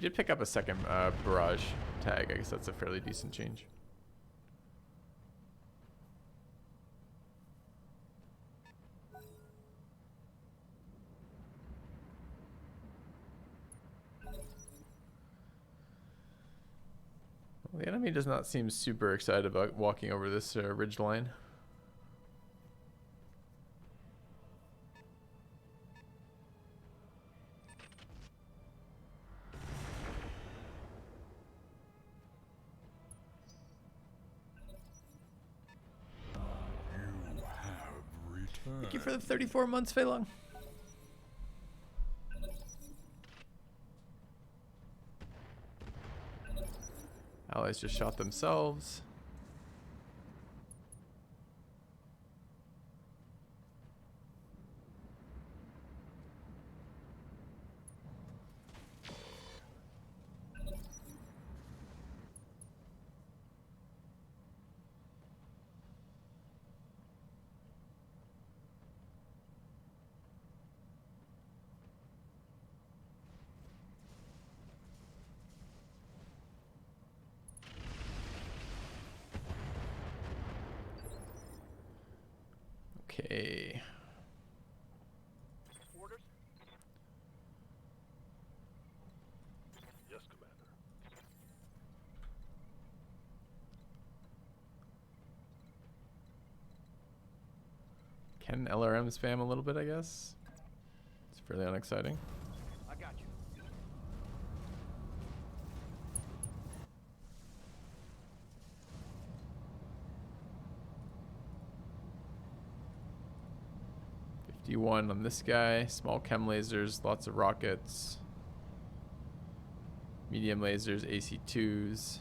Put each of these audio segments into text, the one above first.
We did pick up a second barrage tag. I guess that's a fairly decent change. Well, the enemy does not seem super excited about walking over this ridge line. Thank you for the 34 months, Fei Long. Allies just shot themselves. Okay. Orders? Yes, Commander. Can LRM spam a little bit, I guess? It's fairly unexciting. I got you. 51 on this guy. Small chem lasers, lots of rockets. Medium lasers, AC2s.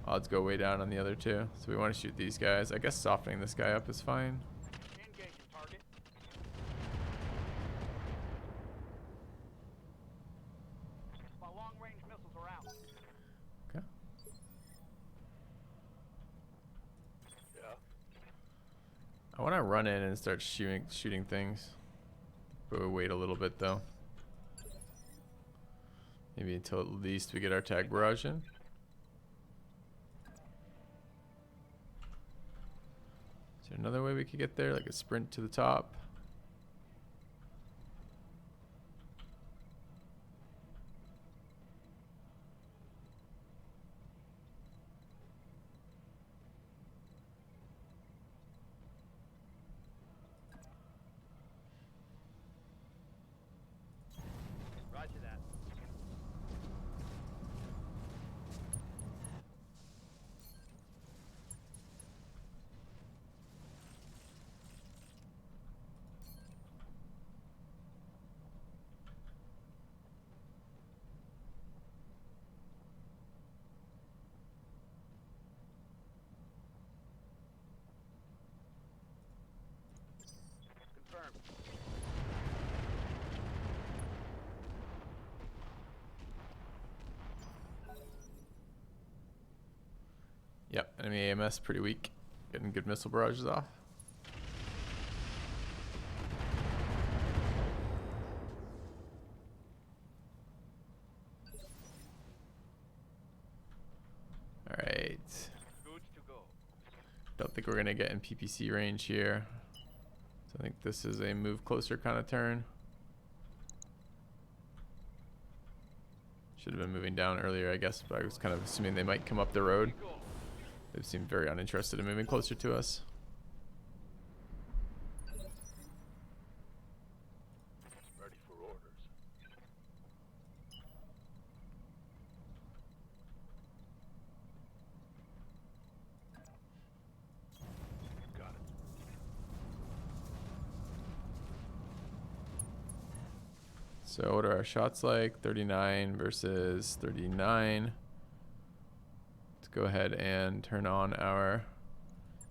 Odds go way down on the other two. So we want to shoot these guys. I guess softening this guy up is fine. Engage the target. My long-range missiles are out. Okay. Yeah. I want to run in and start shooting things. But we'll wait a little bit though. Maybe until at least we get our tag barrage in. Is there another way we could get there? Like a sprint to the top? Roger that. Confirmed. Yep, enemy AMS pretty weak. Getting good missile barrages off. Alright. Good to go. Don't think we're gonna get in PPC range here. So I think this is a move closer kind of turn. Should have been moving down earlier, I guess, but I was kind of assuming they might come up the road. They seem very uninterested in moving closer to us. Ready for orders. Got it. So what are our shots like? 39 versus 39. Let's go ahead and turn on our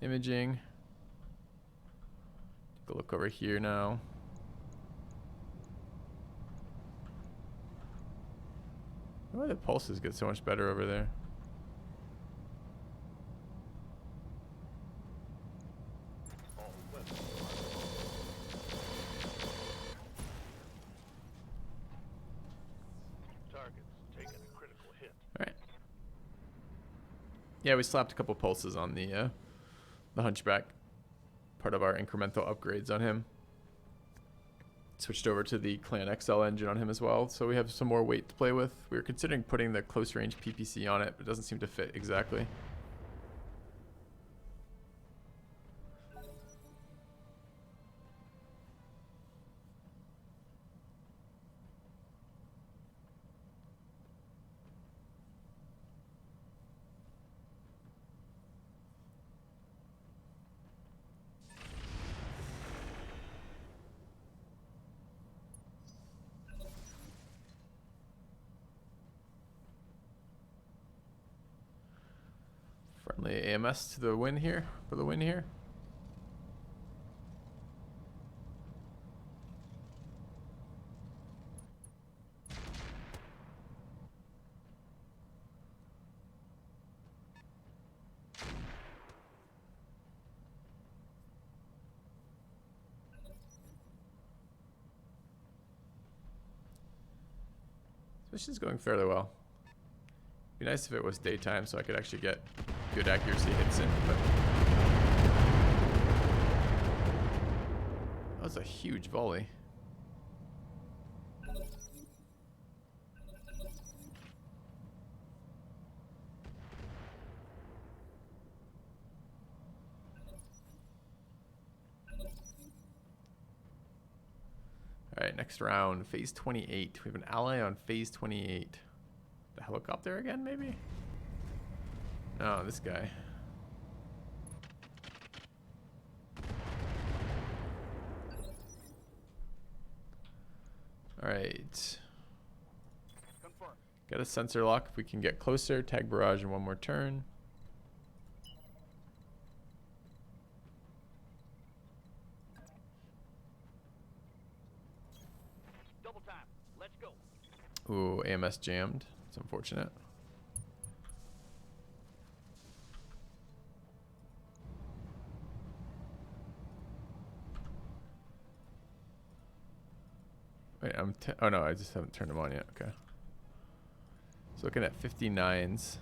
imaging. Take a look over here now. Why the pulses get so much better over there? All weapons. Yeah, we slapped a couple pulses on the Hunchback. Part of our incremental upgrades on him. Switched over to the Clan XL engine on him as well, so we have some more weight to play with. We were considering putting the close range PPC on it, but it doesn't seem to fit exactly. Friendly AMS to the win here, for the win here. This is going fairly well. Be nice if it was daytime so I could actually get good accuracy hits in, but that was a huge volley. Alright, next round, phase 28. We have an ally on phase 28. The helicopter again, maybe? No, this guy. Alright. Got a sensor lock if we can get closer. Tag barrage in one more turn. Double time. Let's go. Ooh, AMS jammed. It's unfortunate. Wait, oh no, I just haven't turned them on yet. Okay. So looking at 59s.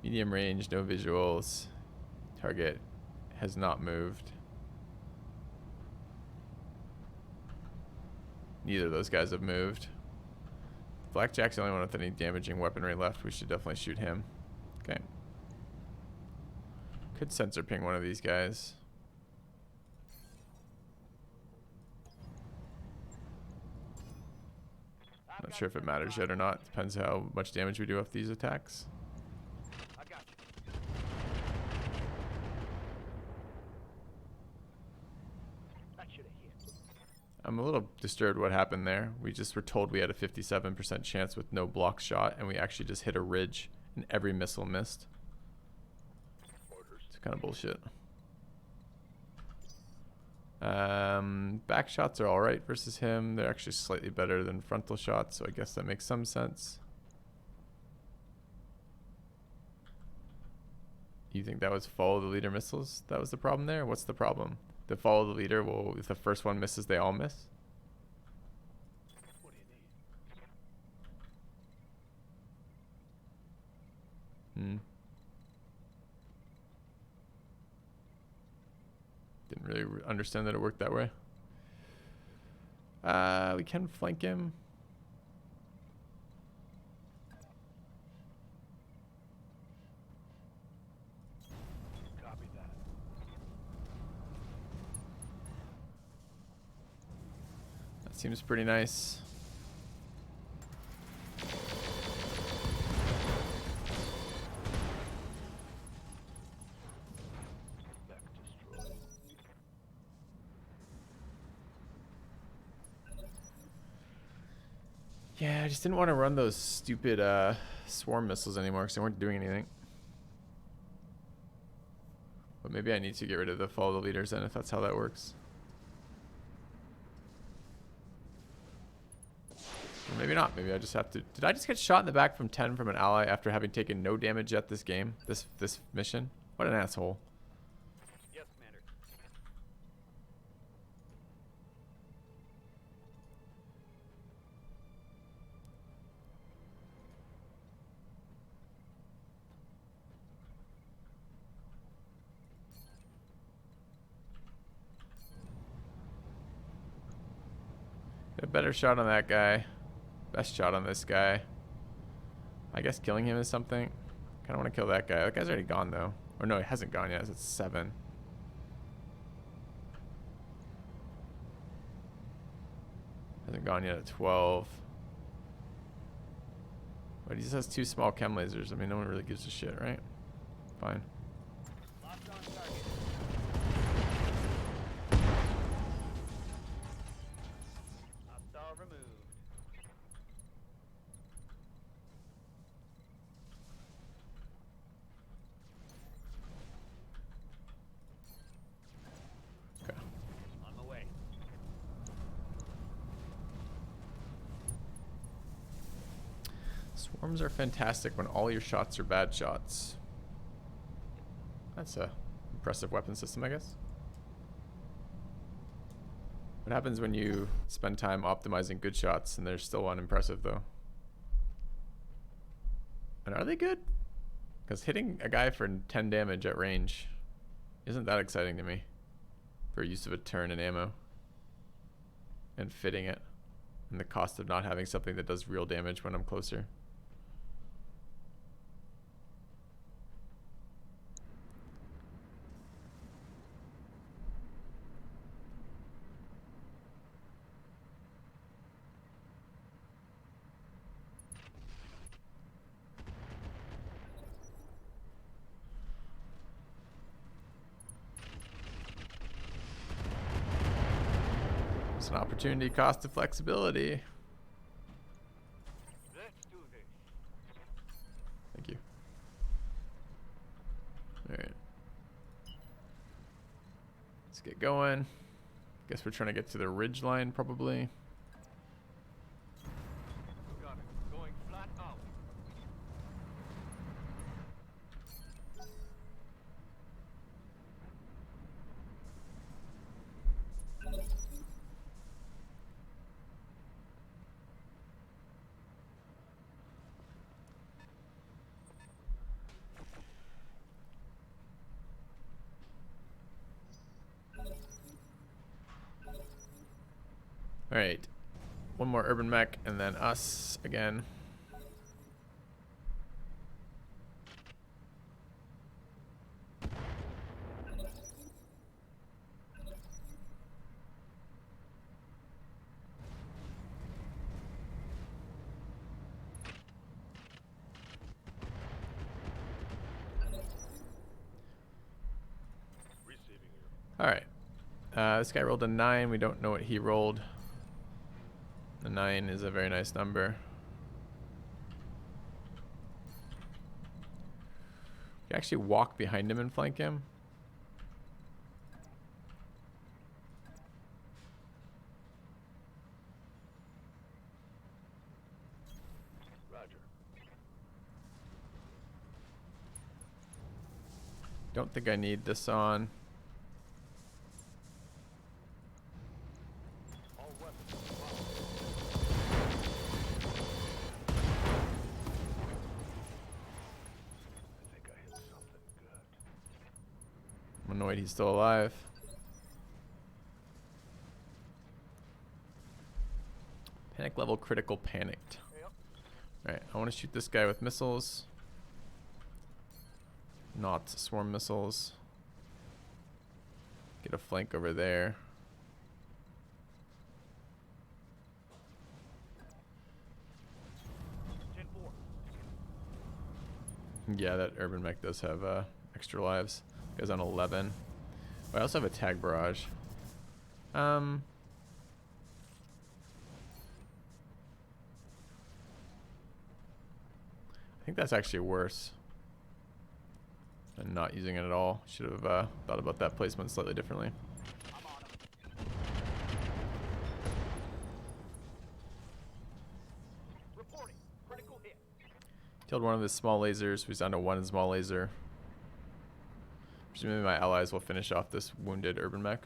Medium range, no visuals. Target has not moved. Neither of those guys have moved. Blackjack's the only one with any damaging weaponry left. We should definitely shoot him. Okay. Could sensor ping one of these guys. Not sure if it matters yet or not. Depends how much damage we do off these attacks. I got you. That should have hit. I'm a little disturbed what happened there. We just were told we had a 57% chance with no block shot, and we actually just hit a ridge, and every missile missed. Orders. It's kind of bullshit. Back shots are alright versus him. They're actually slightly better than frontal shots, so I guess that makes some sense. You think that was follow the leader missiles? That was the problem there? What's the problem? The follow the leader, well, if the first one misses, they all miss? What do you need? Didn't really understand that it worked that way. We can flank him. Copy that. That seems pretty nice. Back destroyed. Yeah, I just didn't want to run those stupid swarm missiles anymore because they weren't doing anything. But maybe I need to get rid of the follow the leaders then if that's how that works. Or maybe not. Maybe I just have to... Did I just get shot in the back from 10 from an ally after having taken no damage yet this game? This mission? What an asshole. Yes, Commander. Get a better shot on that guy. Best shot on this guy. I guess killing him is something. Kind of want to kill that guy. That guy's already gone though. Or no, he hasn't gone yet. It's 7. Hasn't gone yet at 12. But he just has 2 small chem lasers. I mean, no one really gives a shit, right? Fine. Locked on target. Hostile removed. Okay. On the way. Swarms are fantastic when all your shots are bad shots. That's a impressive weapon system, I guess. What happens when you spend time optimizing good shots and they're still unimpressive though? And are they good? Because hitting a guy for 10 damage at range isn't that exciting to me for use of a turn and ammo. And fitting it. And the cost of not having something that does real damage when I'm closer. It's an opportunity cost of flexibility. Let's do this. Thank you. Alright. Let's get going. Guess we're trying to get to the ridge line probably. Got it. Going flat out. Alright. One more urban mech and then us again. Receiving you. Alright. This guy rolled a 9. We don't know what he rolled. The 9 is a very nice number. You actually walk behind him and flank him. Roger. Don't think I need this on. All weapons locked. I think I hit something good. I'm annoyed he's still alive. Panic level critical panicked. Yep. Alright, I want to shoot this guy with missiles. Not swarm missiles. Get a flank over there. Gen 4. Yeah, that urban mech does have extra lives. Goes on 11. Oh, I also have a tag barrage. I think that's actually worse than not using it at all. Should have thought about that placement slightly differently. I'm on him. Reporting. Critical hit. Killed one of his small lasers. He's down to 1 small laser. Presumably my allies will finish off this wounded urban mech.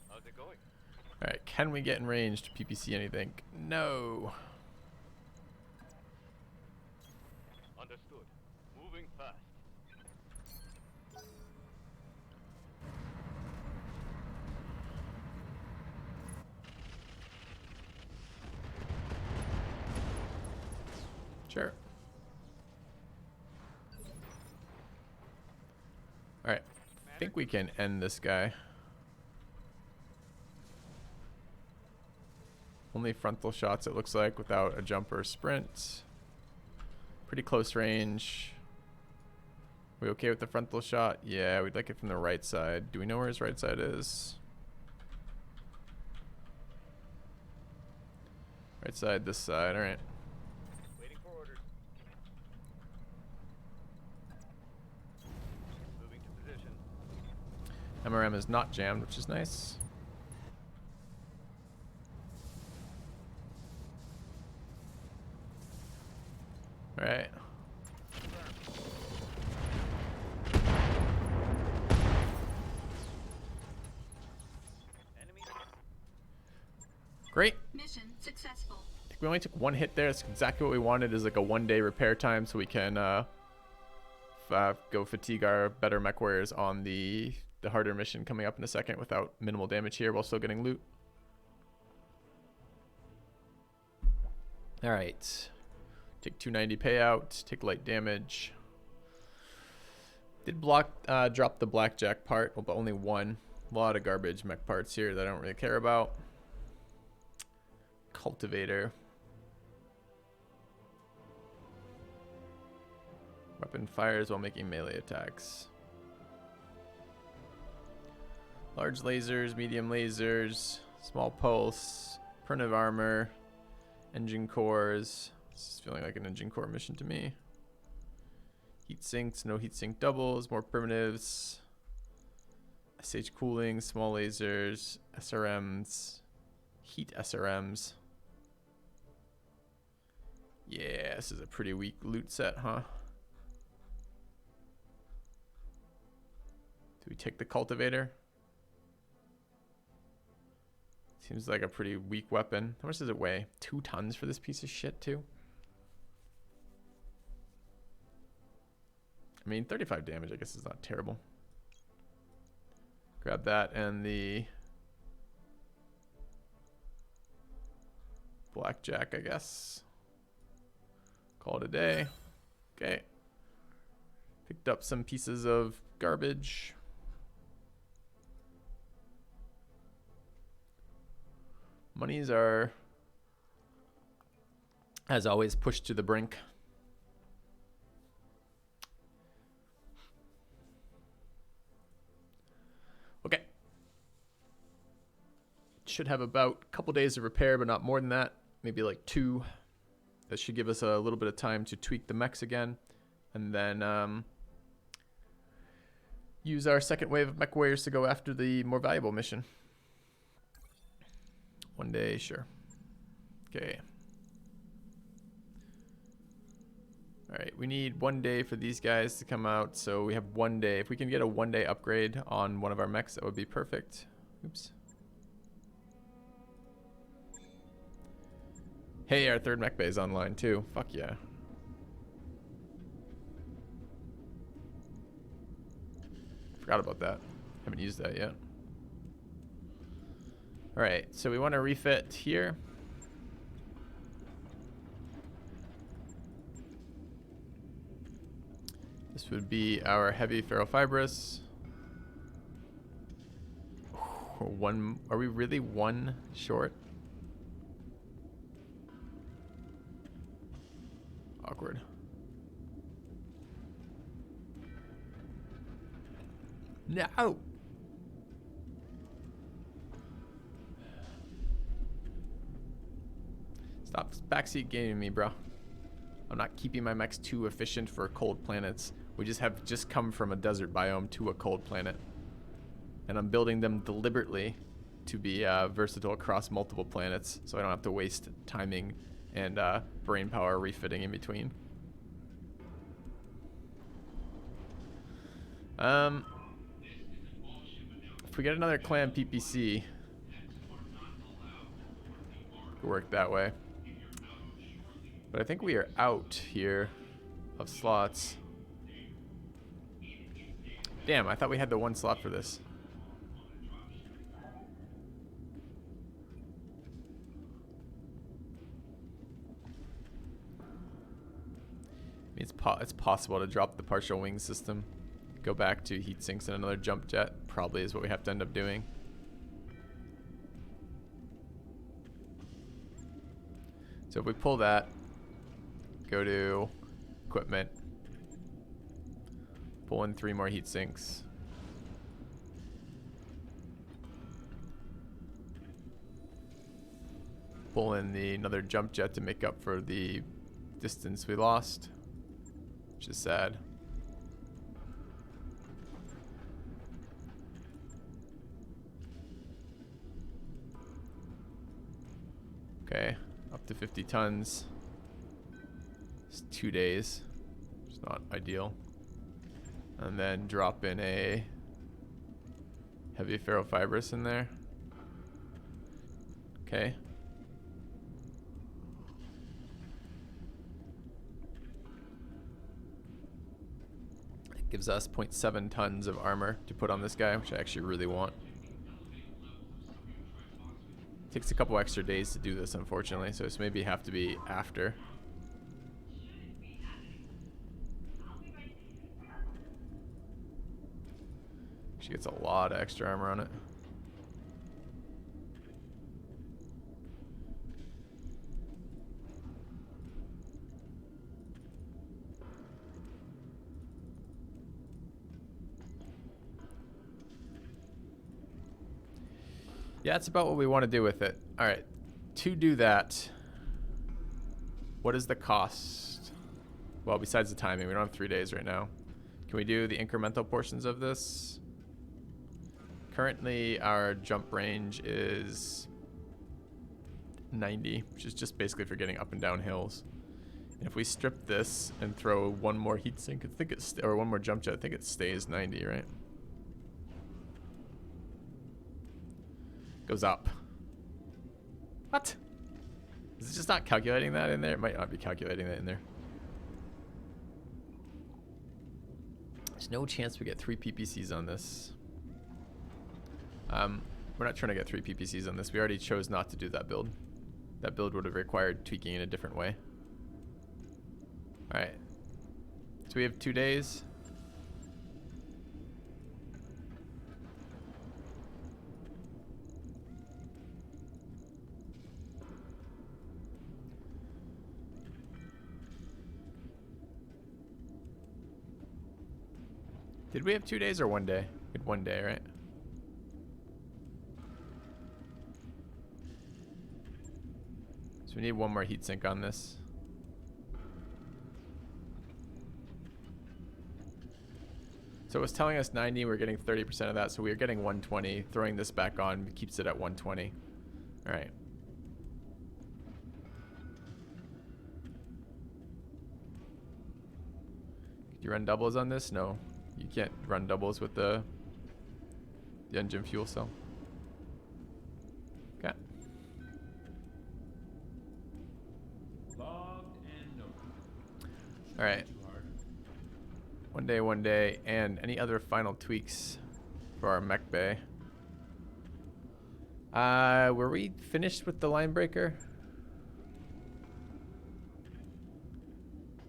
How's it going? Alright, can we get in range to PPC anything? No. Understood. Moving fast. Sure. Alright. I think we can end this guy. Only frontal shots, it looks like, without a jump or a sprint. Pretty close range. We okay with the frontal shot? Yeah, we'd like it from the right side. Do we know where his right side is? Right side, this side. Alright. Waiting for orders. Moving to position. MRM is not jammed, which is nice. Alright. Enemy. Great. Mission successful. I think we only took one hit there. That's exactly what we wanted, is like a 1-day repair time so we can go fatigue our better mech warriors on the harder mission coming up in a second without minimal damage here while still getting loot. Alright. Take 290 payout, take light damage. Did drop the blackjack part, well, but only one. A lot of garbage mech parts here that I don't really care about. Cultivator. Weapon fires while making melee attacks. Large lasers, medium lasers, small pulse, primitive armor, engine cores. This is feeling like an engine core mission to me. Heat sinks, no heat sink doubles, more primitives. SH cooling, small lasers, SRMs, heat SRMs. Yeah, this is a pretty weak loot set, huh? Do we take the cultivator? Seems like a pretty weak weapon. How much does it weigh? 2 tons for this piece of shit, too? I mean, 35 damage, I guess, is not terrible. Grab that and the blackjack, I guess. Call it a day. Okay. Picked up some pieces of garbage. Monies are, as always, pushed to the brink. Okay. Should have about a couple days of repair, but not more than that. Maybe like 2. That should give us a little bit of time to tweak the mechs again. And then use our second wave of mech warriors to go after the more valuable mission. 1 day, sure. Okay. Alright, we need 1 day for these guys to come out, so we have 1 day. If we can get a 1-day upgrade on one of our mechs, that would be perfect. Oops. Hey, our third mech bay is online too. Fuck yeah. Forgot about that. Haven't used that yet. Alright, so we want to refit here. This would be our heavy ferrofibrous. Are we really 1 short? Awkward. No! Stop backseat gaming me, bro. I'm not keeping my mechs too efficient for cold planets. We just come from a desert biome to a cold planet. And I'm building them deliberately to be versatile across multiple planets, so I don't have to waste timing and brain power refitting in between. If we get another clan PPC, could work that way. But I think we are out here of slots. Damn, I thought we had the 1 slot for this. It's possible to drop the partial wing system, go back to heat sinks and another jump jet. Probably is what we have to end up doing. So if we pull that, go to equipment, pull in 3 more heat sinks. Pull in another jump jet to make up for the distance we lost, which is sad. Okay, up to 50 tons. It's 2 days. It's not ideal. And then drop in a heavy ferrofibrous in there. Okay. It gives us 0.7 tons of armor to put on this guy, which I actually really want. Takes a couple extra days to do this, unfortunately, so this maybe have to be after. She gets a lot of extra armor on it. Yeah, that's about what we want to do with it. All right, to do that, what is the cost? Well, besides the timing, we don't have 3 days right now. Can we do the incremental portions of this? Currently, our jump range is 90, which is just basically for getting up and down hills. And if we strip this and throw 1 more heat sink, I think it's, or 1 more jump jet, I think it stays 90, right? Goes up. What? Is it just not calculating that in there? It might not be calculating that in there. There's no chance we get 3 PPCs on this. We're not trying to get 3 PPCs on this. We already chose not to do that build. That build would have required tweaking in a different way. Alright. So we have 2 days. Did we have 2 days or 1 day? We had 1 day, right? So we need 1 more heat sink on this. So it was telling us 90, we're getting 30% of that, so we're getting 120. Throwing this back on keeps it at 120. All right. Could you run doubles on this? No. You can't run doubles with the engine fuel cell. Okay. All right. 1 day, and any other final tweaks for our mech bay? Were we finished with the line breaker?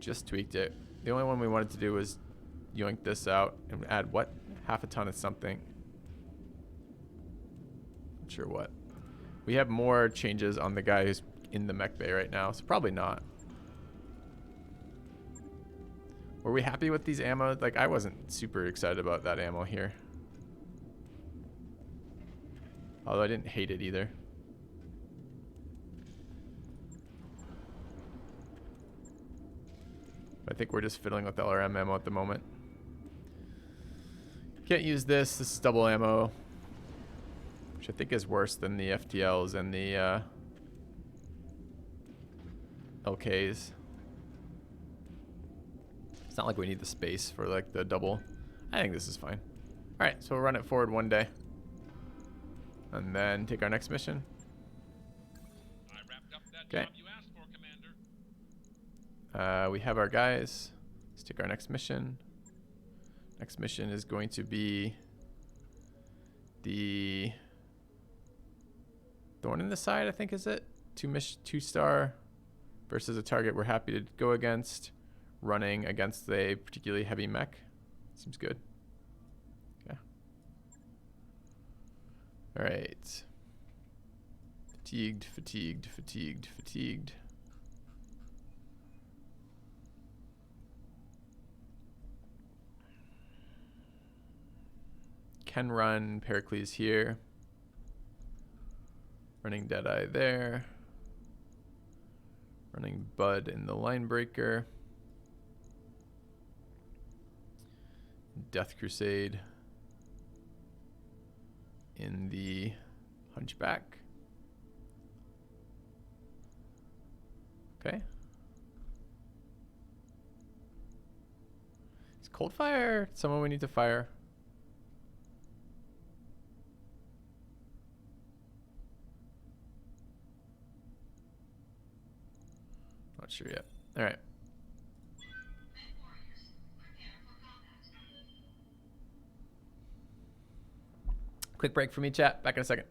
Just tweaked it. The only one we wanted to do was yoink this out and add what? Half a ton of something. Not sure what. We have more changes on the guy who's in the mech bay right now, so probably not. Were we happy with these ammo? Like, I wasn't super excited about that ammo here. Although I didn't hate it either. I think we're just fiddling with LRM ammo at the moment. Can't use this. This is double ammo, which I think is worse than the FTLs and the LKs. It's not like we need the space for like the double. I think this is fine. All right, so we'll run it forward 1 day, and then take our next mission. I wrapped up that Okay. job you asked for, Commander. We have our guys. Let's take our next mission. Next mission is going to be the Thorn in the Side, I think, is it? 2 star versus a target we're happy to go against. running against a particularly heavy mech. Seems good. Yeah. All right. Fatigued, fatigued, fatigued, fatigued. Can run Pericles here. Running Deadeye there. Running Bud in the line breaker. Death Crusade in the Hunchback. Okay. Is Coldfire someone we need to fire? Not sure yet. All right. Quick break for me, chat. Back in a second.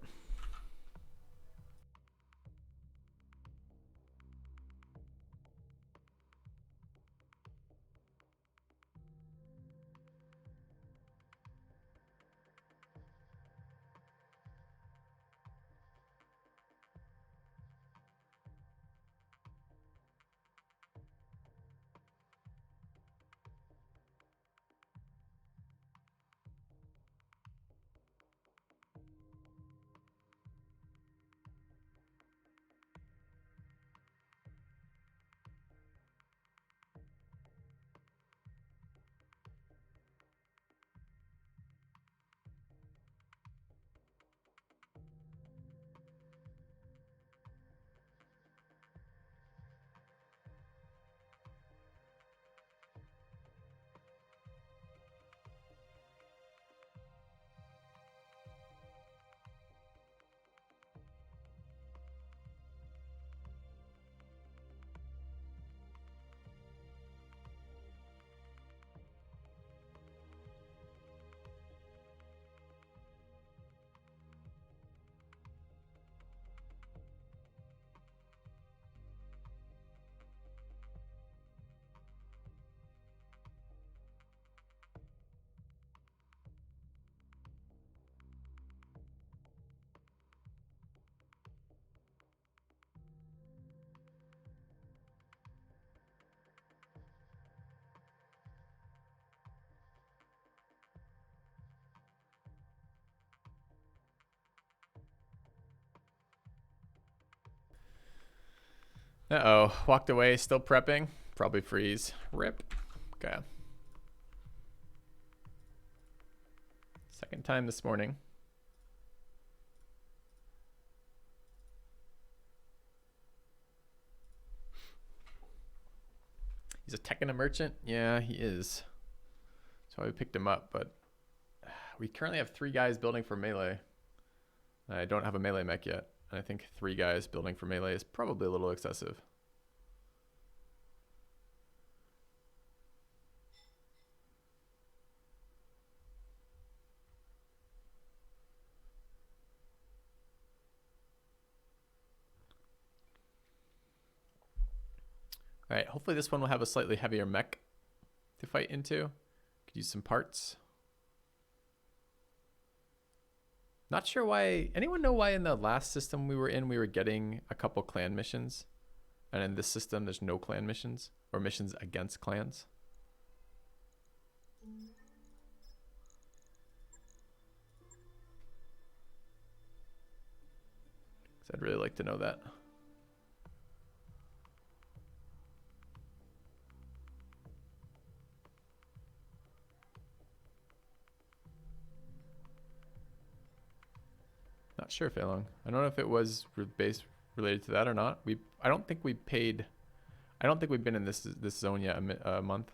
Uh-oh. Walked away. Still prepping. Probably freeze. Rip. Okay. Second time this morning. He's a tech and a merchant? Yeah, he is. That's why we picked him up, but we currently have 3 guys building for melee. I don't have a melee mech yet. And I think 3 guys building for melee is probably a little excessive. All right, hopefully this one will have a slightly heavier mech to fight into. Could use some parts. Not sure why. Anyone know why in the last system we were in, we were getting a couple clan missions? And in this system, there's no clan missions or missions against clans? 'Cause I'd really like to know that. Not sure, Feilong. I don't know if it was based related to that or not. I don't think we paid. I don't think we've been in this zone yet a month.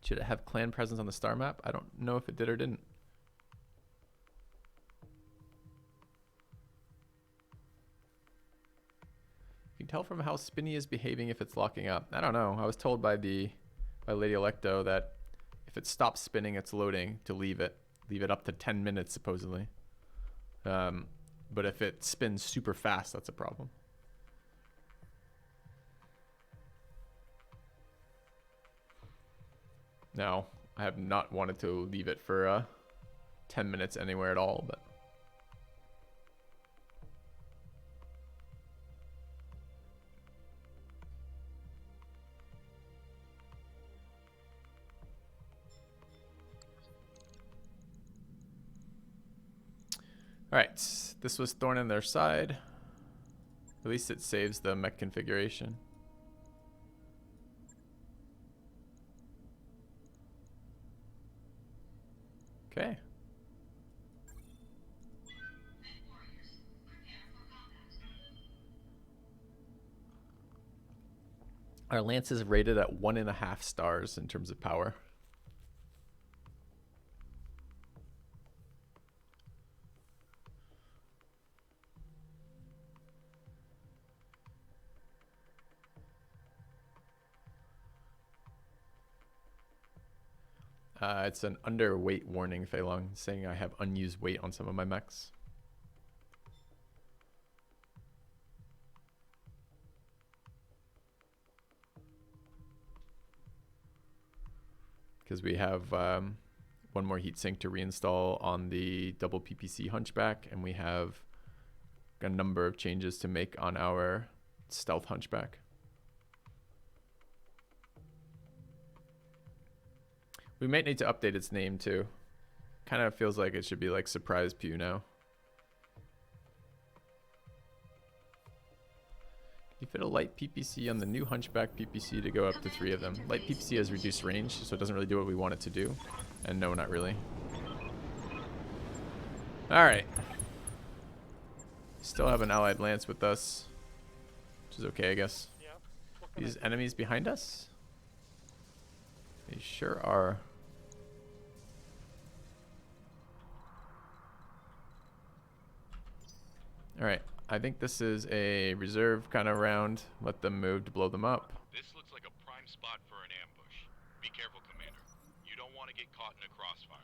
Should it have clan presence on the star map? I don't know if it did or didn't. You can tell from how Spinny is behaving if it's locking up. I don't know. I was told by Lady Electo that if it stops spinning, it's loading to leave it. Leave it up to 10 minutes, supposedly. But if it spins super fast, that's a problem. Now, I have not wanted to leave it for 10 minutes anywhere at all, but all right, this was thorn in their side. At least it saves the mech configuration. Okay. Our lance is rated at 1.5 stars in terms of power. It's an underweight warning, Feilong, saying I have unused weight on some of my mechs. Because we have one more heatsink to reinstall on the double PPC Hunchback, and we have a number of changes to make on our stealth Hunchback. We might need to update its name too. Kind of feels like it should be like Surprise Pew now. You fit a light PPC on the new Hunchback PPC to go up to 3 of them. Light PPC has reduced range, so it doesn't really do what we want it to do. And no, not really. Alright. Still have an allied lance with us, which is okay, I guess. These enemies behind us? They sure are. Alright, I think this is a reserve kind of round. Let them move to blow them up. This looks like a prime spot for an ambush. Be careful, Commander. You don't want to get caught in a crossfire.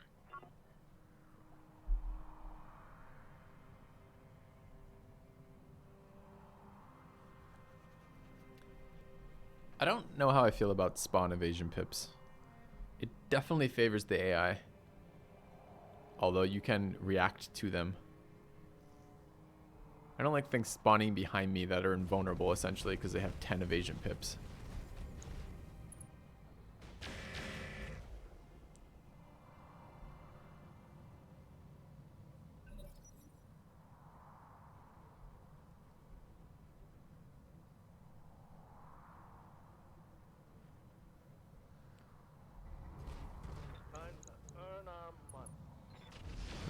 I don't know how I feel about spawn evasion pips. It definitely favors the AI. Although you can react to them. I don't like things spawning behind me that are invulnerable, essentially, because they have 10 evasion pips.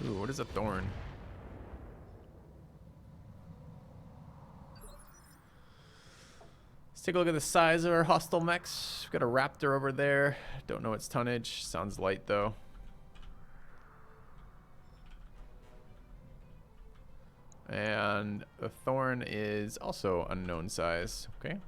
Ooh, what is a thorn? Let's take a look at the size of our hostile mechs. We've got a raptor over there. Don't know its tonnage. Sounds light though. And the thorn is also unknown size. Okay.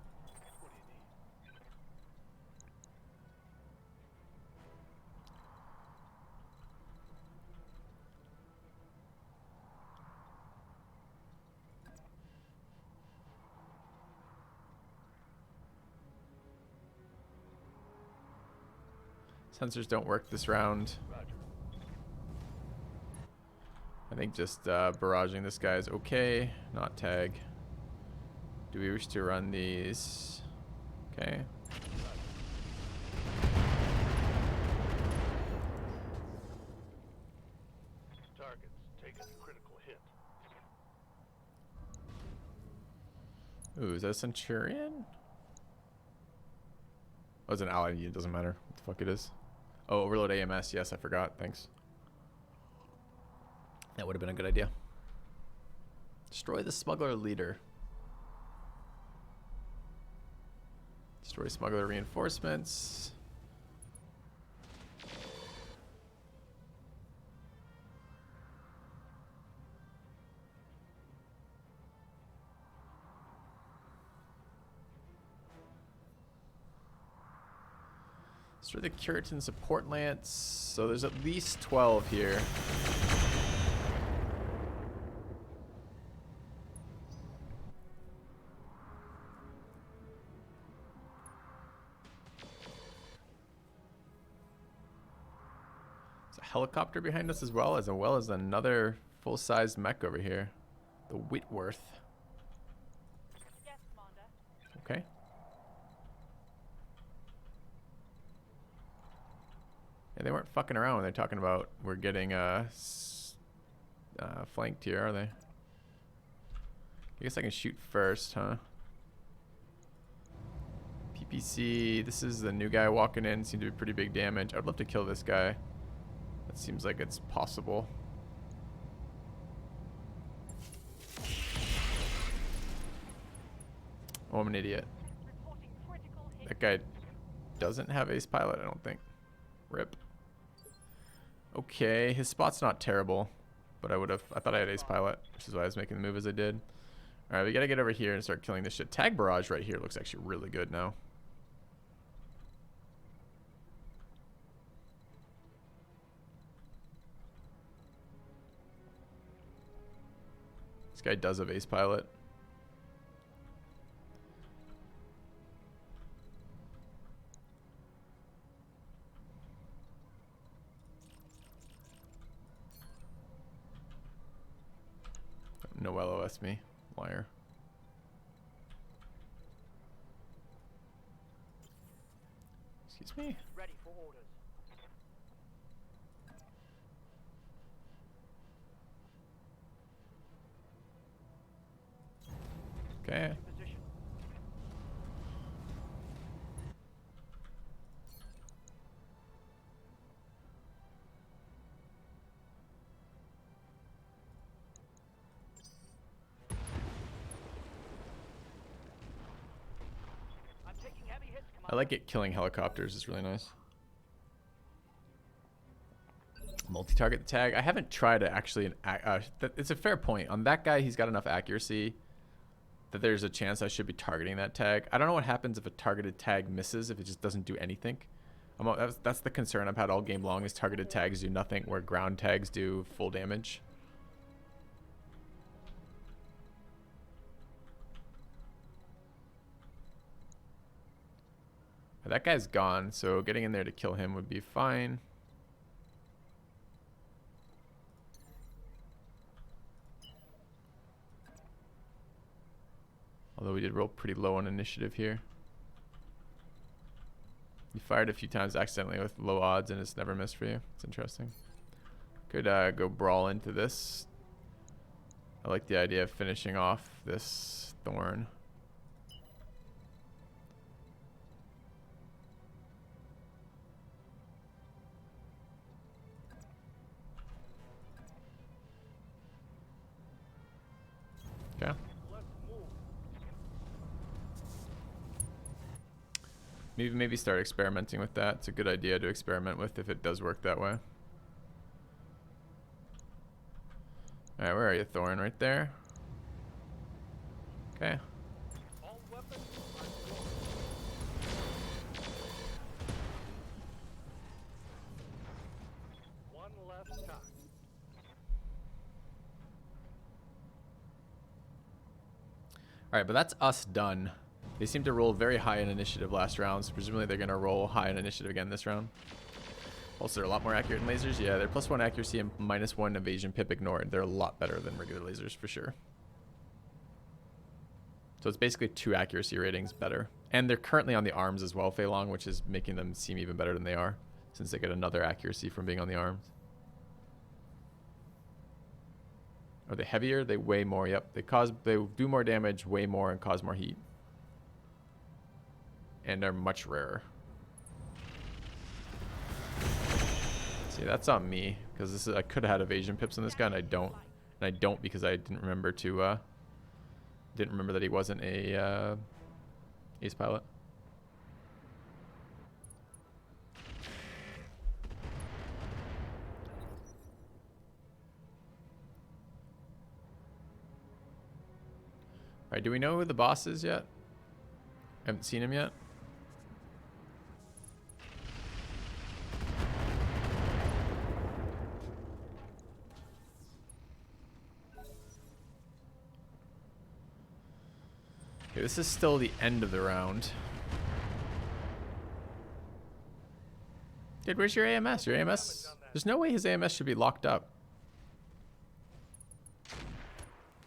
Sensors don't work this round. I think just barraging this guy is okay. Not tag. Do we wish to run these? Okay. Targets taking a critical hit. Ooh, is that a Centurion? Oh, it's an ally. It doesn't matter what the fuck it is. Oh, overload AMS. Yes, I forgot. Thanks. That would have been a good idea. Destroy the smuggler leader. Destroy smuggler reinforcements. Destroy the Curitan support lance. So there's at least 12 here. helicopter behind us as well as another full-sized mech over here. The Whitworth. Yes, Commander. Okay. Yeah, they weren't fucking around when they're talking about we're getting flanked here, are they? I guess I can shoot first, huh? PPC, this is the new guy walking in. Seemed to be pretty big damage. I'd love to kill this guy. That seems like it's possible. Oh, I'm an idiot. Reporting critical hit. That guy doesn't have ace pilot, I don't think. Rip. Okay, his spot's not terrible, but I thought I had ace pilot, which is why I was making the move as I did. Alright, we gotta get over here and start killing this shit. Tag barrage right here looks actually really good now. This guy does have ace pilot. No LOS me, liar. Excuse me. Ready for orders. Okay. Position. I'm taking heavy hits, Commander. I like it killing helicopters, it's really nice. Multi-target tag. I haven't tried to actually. It's a fair point. On that guy, he's got enough accuracy that there's a chance I should be targeting that tag. I don't know what happens if a targeted tag misses, if it just doesn't do anything. That's the concern I've had all game long, is targeted tags do nothing where ground tags do full damage. That guy's gone, so getting in there to kill him would be fine. Although we did roll pretty low on initiative here. You fired a few times accidentally with low odds and it's never missed for you. It's interesting. Could go brawl into this. I like the idea of finishing off this thorn. Okay. Maybe start experimenting with that. It's a good idea to experiment with if it does work that way. Alright, where are you, Thorn? Right there? Okay. All weapons. One last time. Alright, but that's us done. They seem to roll very high in initiative last round, so presumably they're going to roll high in initiative again this round. Also, they're a lot more accurate in lasers. Yeah, they're +1 accuracy and -1 evasion pip ignored. They're a lot better than regular lasers for sure. So it's basically 2 accuracy ratings better. And they're currently on the arms as well, Fei Long, which is making them seem even better than they are, since they get another accuracy from being on the arms. Are they heavier? They weigh more. Yep, they do more damage, weigh more, and cause more heat. And are much rarer. See, that's on me, because I could have had evasion pips on this guy, and I don't. And I don't because I didn't remember to didn't remember that he wasn't a ace pilot. All right, do we know who the boss is yet? I haven't seen him yet. Okay, this is still the end of the round. Dude, where's your AMS? Your AMS There's no way his AMS should be locked up.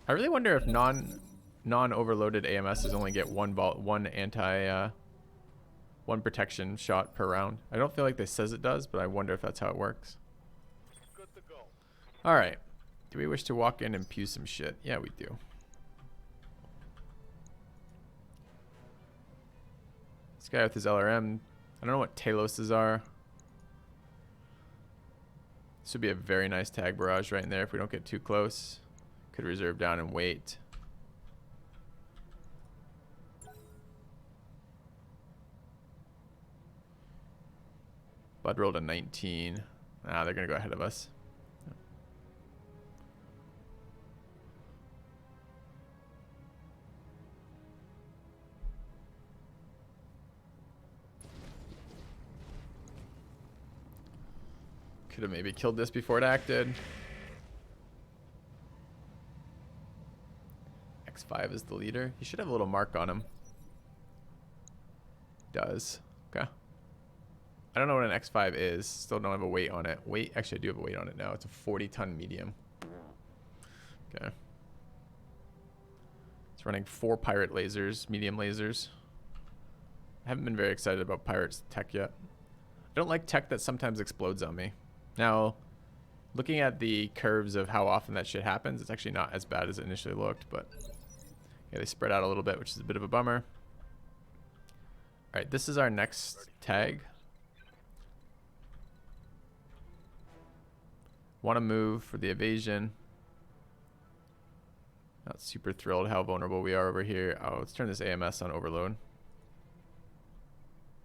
I really wonder if non-overloaded AMSs only get one protection shot per round. I don't feel like this says it does, but I wonder if that's how it works. Good to go. All right. Do we wish to walk in and pew some shit? Yeah, we do. This guy with his LRM, I don't know what Taloses are. This would be a very nice tag barrage right in there if we don't get too close. Could reserve down and wait. Bud rolled a 19. Ah, they're going to go ahead of us. Could have maybe killed this before it acted. X5 is the leader. He should have a little mark on him. Does. Okay. I don't know what an X5 is. Still don't have a weight on it. Weight? Actually, I do have a weight on it now. It's a 40-ton medium. Okay. It's running 4 pirate lasers, medium lasers. I haven't been very excited about pirates tech yet. I don't like tech that sometimes explodes on me. Now, looking at the curves of how often that shit happens, it's actually not as bad as it initially looked, but yeah, they spread out a little bit, which is a bit of a bummer. All right, this is our next tag. Want to move for the evasion. Not super thrilled how vulnerable we are over here. Oh, let's turn this AMS on overload.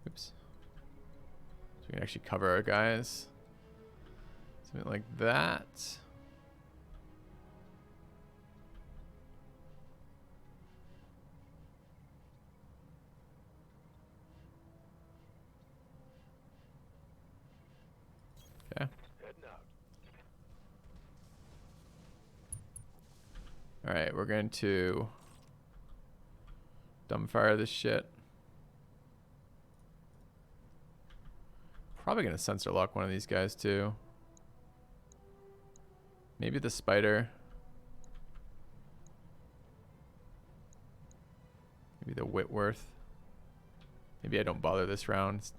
Oops. So we can actually cover our guys. Something like that. Okay. Heading out. All right, we're going to dumbfire this shit. Probably going to sensor lock one of these guys too. Maybe the spider. Maybe the Whitworth. Maybe I don't bother this round.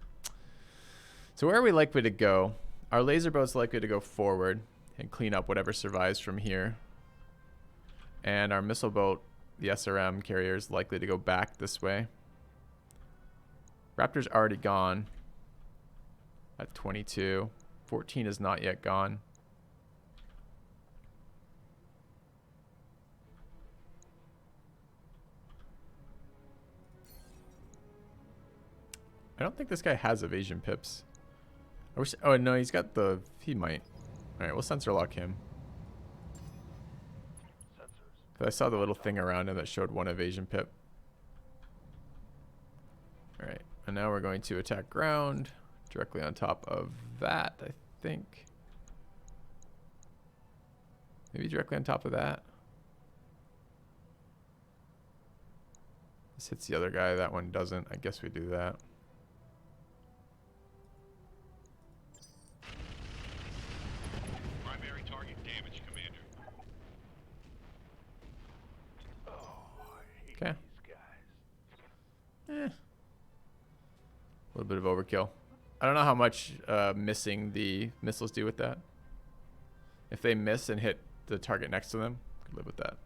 So where are we likely to go? Our laser boat's likely to go forward and clean up whatever survives from here. And our missile boat, the SRM carrier, is likely to go back this way. Raptor's already gone at 22. 14 is not yet gone. I don't think this guy has evasion pips. I wish. Oh no, he's got the. He might. All right, we'll sensor lock him. I saw the little thing around him that showed 1 evasion pip. All right, and now we're going to attack ground directly on top of that. I think. Maybe directly on top of that. This hits the other guy. That one doesn't. I guess we do that. Primary target damage, Commander. Okay. These guys. A little bit of overkill. I don't know how much missing the missiles do with that. If they miss and hit the target next to them, could live with that.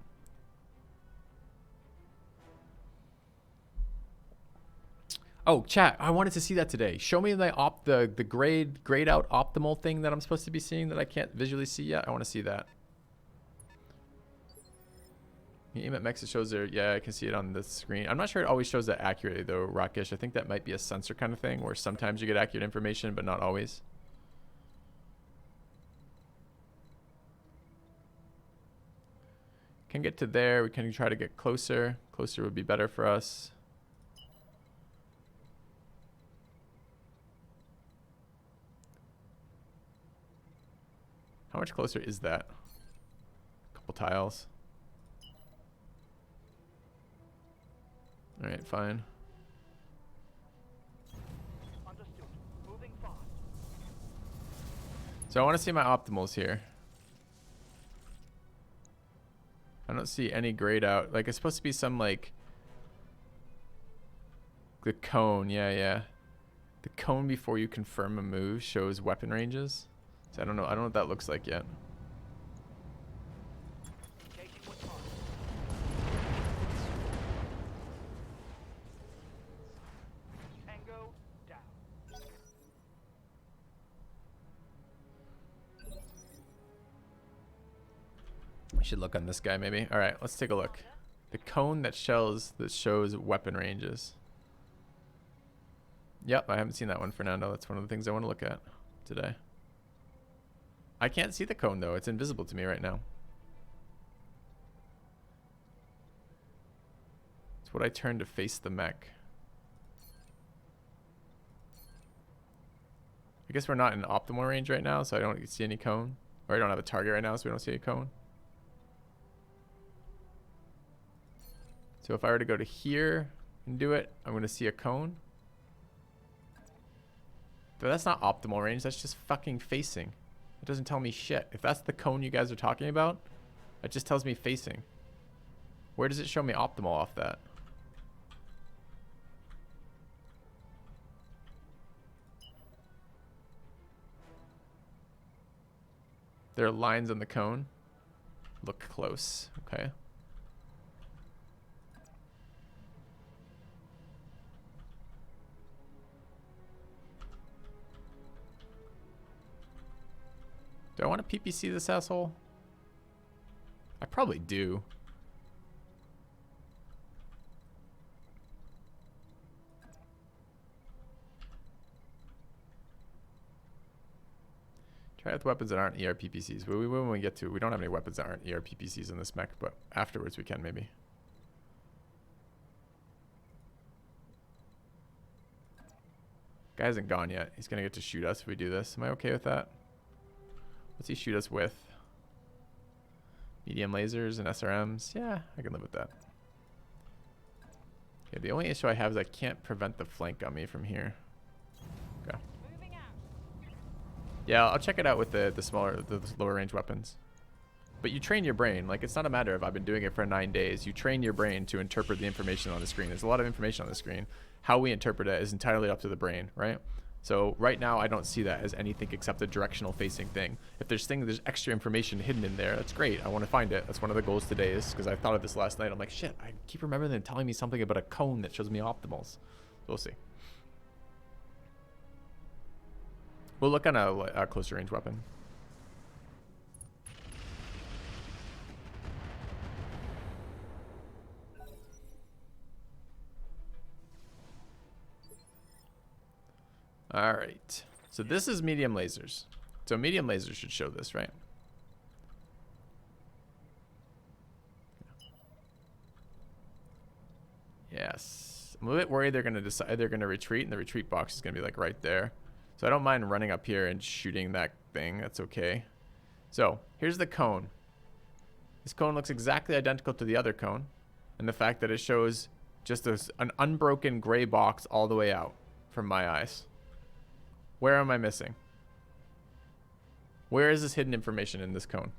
Oh, chat! I wanted to see that today. Show me the grayed out optimal thing that I'm supposed to be seeing that I can't visually see yet. I want to see that. You aim at mechs, it shows there. Yeah, I can see it on the screen. I'm not sure it always shows that accurately though, Rockish. I think that might be a sensor kind of thing where sometimes you get accurate information, but not always. Can get to there. We can try to get closer. Closer would be better for us. How much closer is that? A couple tiles. All right, fine. Understood. Moving fast. So I want to see my optimals here. I don't see any grayed out. Like, it's supposed to be some, like... The cone, yeah. The cone before you confirm a move shows weapon ranges. So I don't know what that looks like yet. Tango down. We should look on this guy maybe. All right, let's take a look. The cone that shows weapon ranges. Yep, I haven't seen that one, Fernando. That's one of the things I want to look at today. I can't see the cone though. It's invisible to me right now. It's what I turn to face the mech. I guess we're not in optimal range right now, so I don't see any cone. Or I don't have a target right now, so we don't see a cone. So if I were to go to here and do it, I'm going to see a cone. But that's not optimal range. That's just fucking facing. It doesn't tell me shit. If that's the cone you guys are talking about, it just tells me facing. Where does it show me optimal off that? There are lines on the cone. Look close. Okay. Do I want to PPC this asshole? I probably do. Try with weapons that aren't ER PPCs. But when we get to it, we don't have any weapons that aren't ER PPCs in this mech, but afterwards we can maybe. Guy hasn't gone yet. He's gonna get to shoot us if we do this. Am I okay with that? What's he shoot us with? Medium lasers and SRMs? Yeah, I can live with that. Okay, the only issue I have is I can't prevent the flank on me from here. Okay. Moving out. Yeah, I'll check it out with the lower range weapons. But you train your brain. Like, it's not a matter of I've been doing it for 9 days. You train your brain to interpret the information on the screen. There's a lot of information on the screen. How we interpret it is entirely up to the brain, right? So right now, I don't see that as anything except a directional facing thing. If there's extra information hidden in there, that's great. I want to find it. That's one of the goals today, is because I thought of this last night. I'm like, shit, I keep remembering them telling me something about a cone that shows me optimals. We'll see. We'll look on a closer range weapon. All right. So this is medium lasers. So medium lasers should show this, right? Yes. I'm a bit worried they're going to decide they're going to retreat, and the retreat box is going to be like right there. So I don't mind running up here and shooting that thing. That's okay. So here's the cone. This cone looks exactly identical to the other cone, and the fact that it shows just an unbroken gray box all the way out from my eyes. Where am I missing? Where is this hidden information in this cone?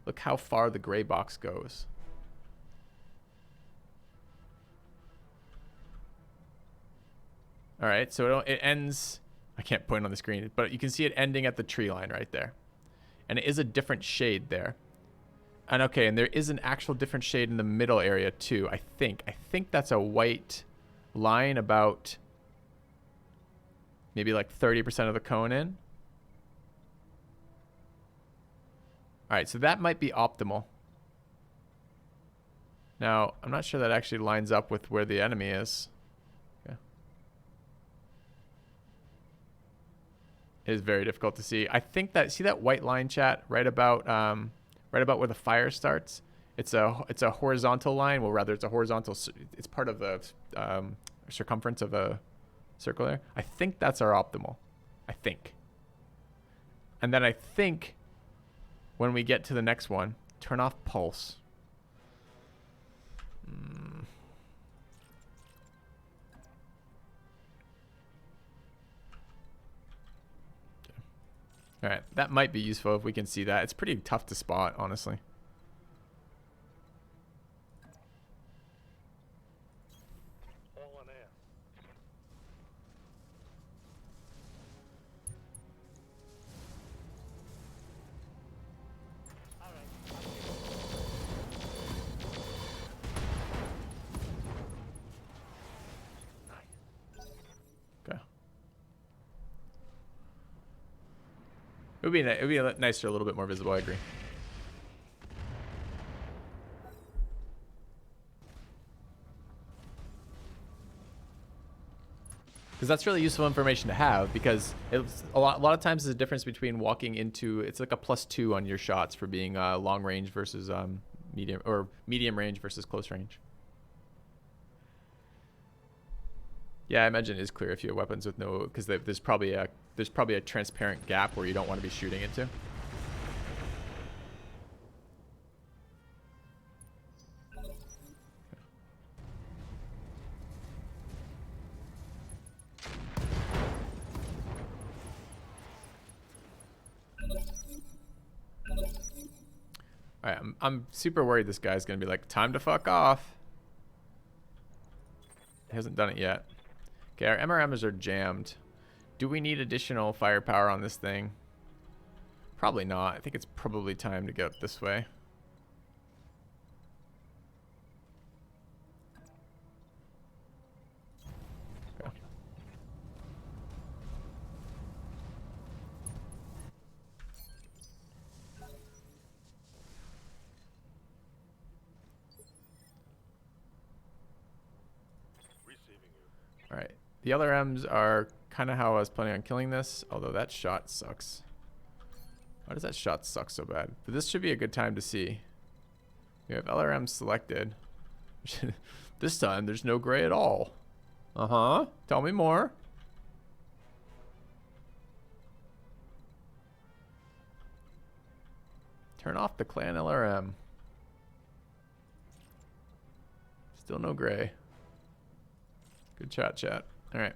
Look how far the gray box goes. All right, so it ends, I can't point on the screen, but you can see it ending at the tree line right there. And it is a different shade there. And okay, and there is an actual different shade in the middle area too, I think. I think that's a white line about maybe like 30% of the cone in. All right, so that might be optimal. Now, I'm not sure that actually lines up with where the enemy is. Okay. It is very difficult to see. I think that, see that white line, chat, right about where the fire starts? It's a horizontal line. Well, rather, it's a horizontal, it's part of the circumference of a circle there. I think that's our optimal. I think. And then I think when we get to the next one, turn off pulse. All right, that might be useful if we can see that. It's pretty tough to spot, honestly. All in air. All right. Okay. It would be nicer, a little bit more visible. I agree. Because that's really useful information to have, because it's a lot of times there's a difference between walking into, it's like a +2 on your shots for being long range versus medium range versus close range. Yeah, I imagine it is clear if you have weapons with no, because there's probably a transparent gap where you don't want to be shooting into. All right, I'm super worried this guy's gonna be like, time to fuck off. He hasn't done it yet. Okay, our MRMs are jammed. Do we need additional firepower on this thing? Probably not. I think it's probably time to get up this way. Okay. All right. The LRMs are kind of how I was planning on killing this, although that shot sucks. Why does that shot suck so bad? But this should be a good time to see. We have LRM selected. This time, there's no gray at all. Uh-huh. Tell me more. Turn off the clan LRM. Still no gray. Good chat. All right.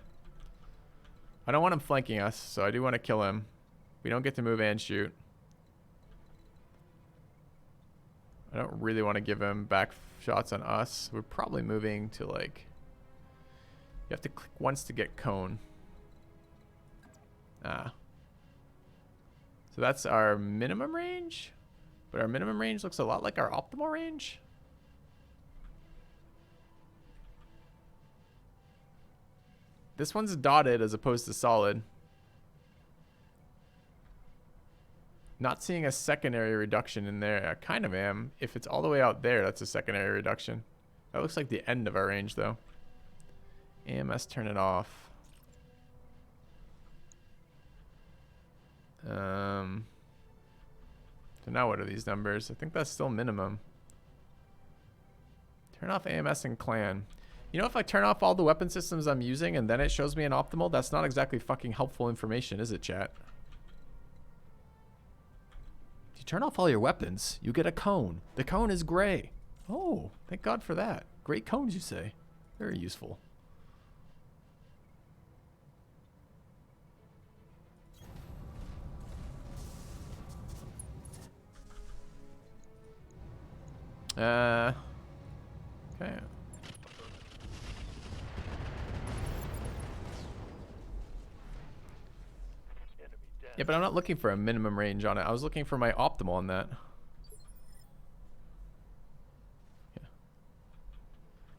I don't want him flanking us, so I do want to kill him. We don't get to move and shoot. I don't really want to give him back shots on us. We're probably moving to, like... You have to click once to get cone. Ah. So that's our minimum range? But our minimum range looks a lot like our optimal range. This one's dotted as opposed to solid. Not seeing a secondary reduction in there. I kind of am. If it's all the way out there, that's a secondary reduction. That looks like the end of our range, though. AMS, turn it off. So now what are these numbers? I think that's still minimum. Turn off AMS and clan. You know, if I turn off all the weapon systems I'm using and then it shows me an optimal, that's not exactly fucking helpful information, is it, chat? If you turn off all your weapons, you get a cone. The cone is gray. Oh, thank God for that. Great cones, you say. Very useful. Okay. Yeah, but I'm not looking for a minimum range on it. I was looking for my optimal on that. Yeah.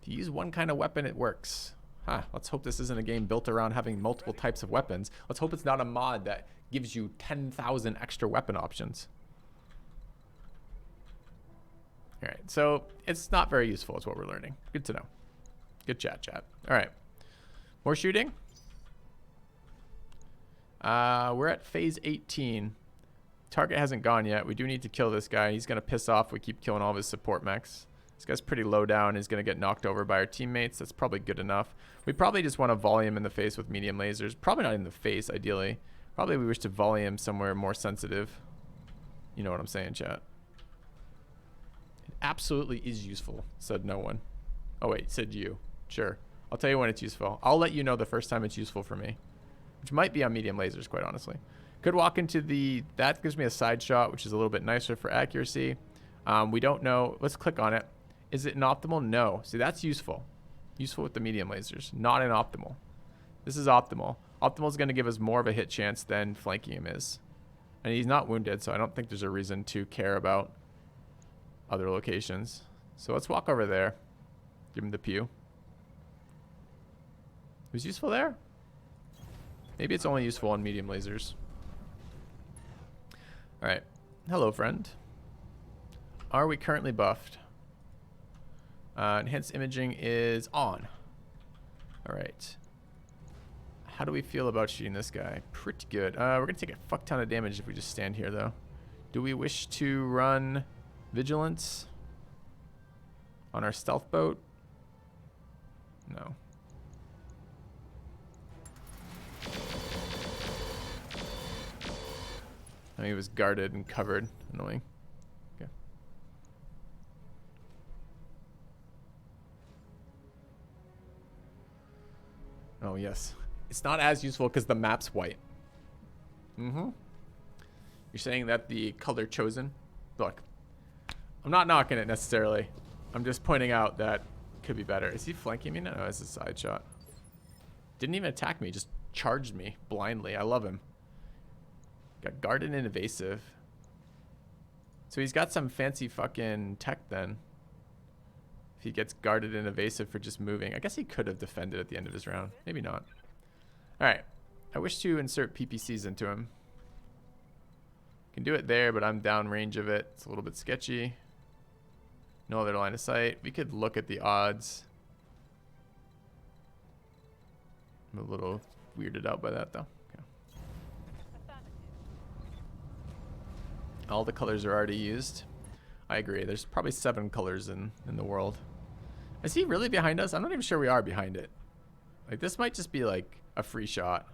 If you use one kind of weapon, it works. Huh, let's hope this isn't a game built around having multiple types of weapons. Let's hope it's not a mod that gives you 10,000 extra weapon options. All right, so it's not very useful is what we're learning. Good to know. Good chat. All right, more shooting. We're at phase 18. Target hasn't gone yet. We do need to kill this guy. He's going to piss off. We keep killing all of his support mechs. This guy's pretty low down. He's going to get knocked over by our teammates. That's probably good enough. We probably just want to volley him in the face with medium lasers. Probably not in the face, ideally. Probably we wish to volley him somewhere more sensitive. You know what I'm saying, chat? It absolutely is useful, said no one. Oh, wait, said you. Sure. I'll tell you when it's useful. I'll let you know the first time it's useful for me. Which might be on medium lasers, quite honestly. Could walk into the... That gives me a side shot, which is a little bit nicer for accuracy. We don't know. Let's click on it. Is it an optimal? No. See, that's useful. Useful with the medium lasers. Not an optimal. This is optimal. Optimal is going to give us more of a hit chance than flanking him is. And he's not wounded, so I don't think there's a reason to care about other locations. So let's walk over there. Give him the pew. Who's useful there? Maybe it's only useful on medium lasers. Alright. Hello, friend. Are we currently buffed? Enhanced imaging is on. Alright. How do we feel about shooting this guy? Pretty good. We're going to take a fuck ton of damage if we just stand here, though. Do we wish to run Vigilance on our stealth boat? No. I mean, he was guarded and covered. Annoying. Okay. Oh, yes. It's not as useful because the map's white. Mm-hmm. You're saying that the color chosen... Look. I'm not knocking it necessarily. I'm just pointing out that it could be better. Is he flanking me? No, it's a side shot. Didn't even attack me. Just charged me blindly. I love him. Got guarded and evasive. So he's got some fancy fucking tech then. If he gets guarded and evasive for just moving. I guess he could have defended at the end of his round. Maybe not. Alright. I wish to insert PPCs into him. Can do it there, but I'm downrange of it. It's a little bit sketchy. No other line of sight. We could look at the odds. I'm a little weirded out by that though. Okay. All the colors are already used. I agree. There's probably 7 colors in the world. Is he really behind us? I'm not even sure we are behind it. Like, this might just be like a free shot.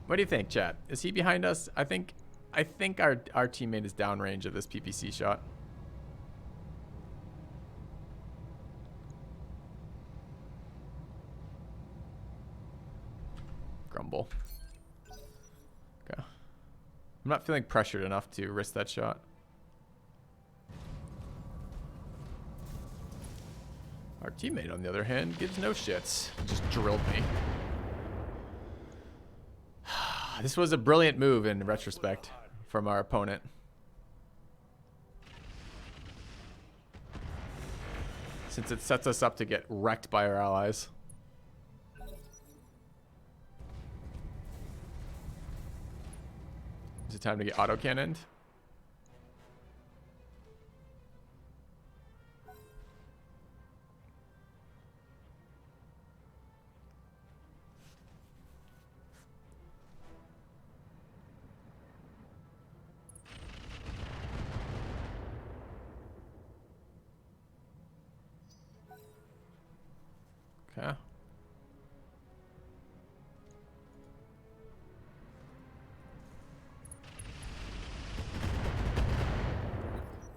What do you think, chat? Is he behind us? I think our teammate is downrange of this PPC shot. Grumble. Okay. I'm not feeling pressured enough to risk that shot. Our teammate, on the other hand, gives no shits. Just drilled me. This was a brilliant move in retrospect from our opponent. Since it sets us up to get wrecked by our allies. Is it time to get auto-cannoned? Okay.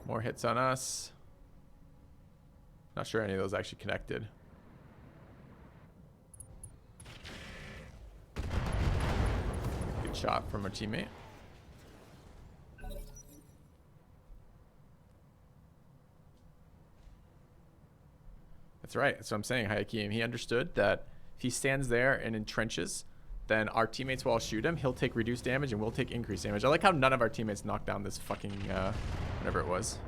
More hits on us. Not sure any of those actually connected. Good shot from our teammate. That's right. That's what I'm saying, Hayakim. He understood that if he stands there and entrenches, then our teammates will all shoot him. He'll take reduced damage and we'll take increased damage. I like how none of our teammates knocked down this fucking, whatever it was.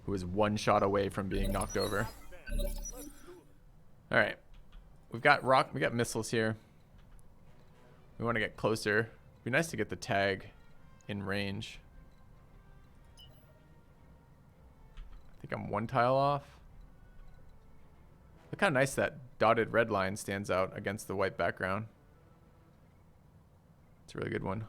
Who was 1 shot away from being knocked over. All right. We got missiles here. We want to get closer. It'd be nice to get the tag in range. I think I'm 1 tile off. Look how nice that dotted red line stands out against the white background. It's a really good one.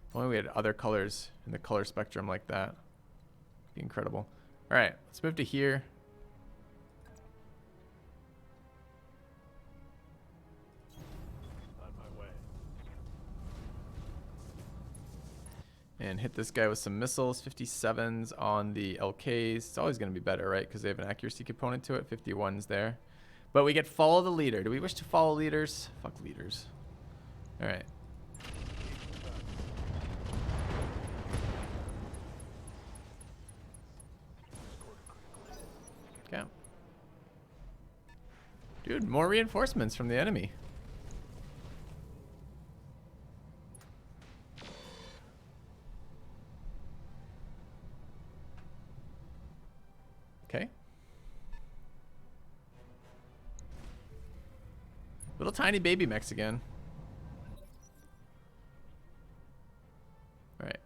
If only we had other colors in the color spectrum like that. It'd be incredible. All right, let's move to here. On my way. And hit this guy with some missiles. 57s on the LKs. It's always going to be better, right? Because they have an accuracy component to it. 51's there. But we get follow the leader. Do we wish to follow leaders? Fuck leaders. All right. Okay. Dude, more reinforcements from the enemy. Okay. Little tiny baby mechs again. All right.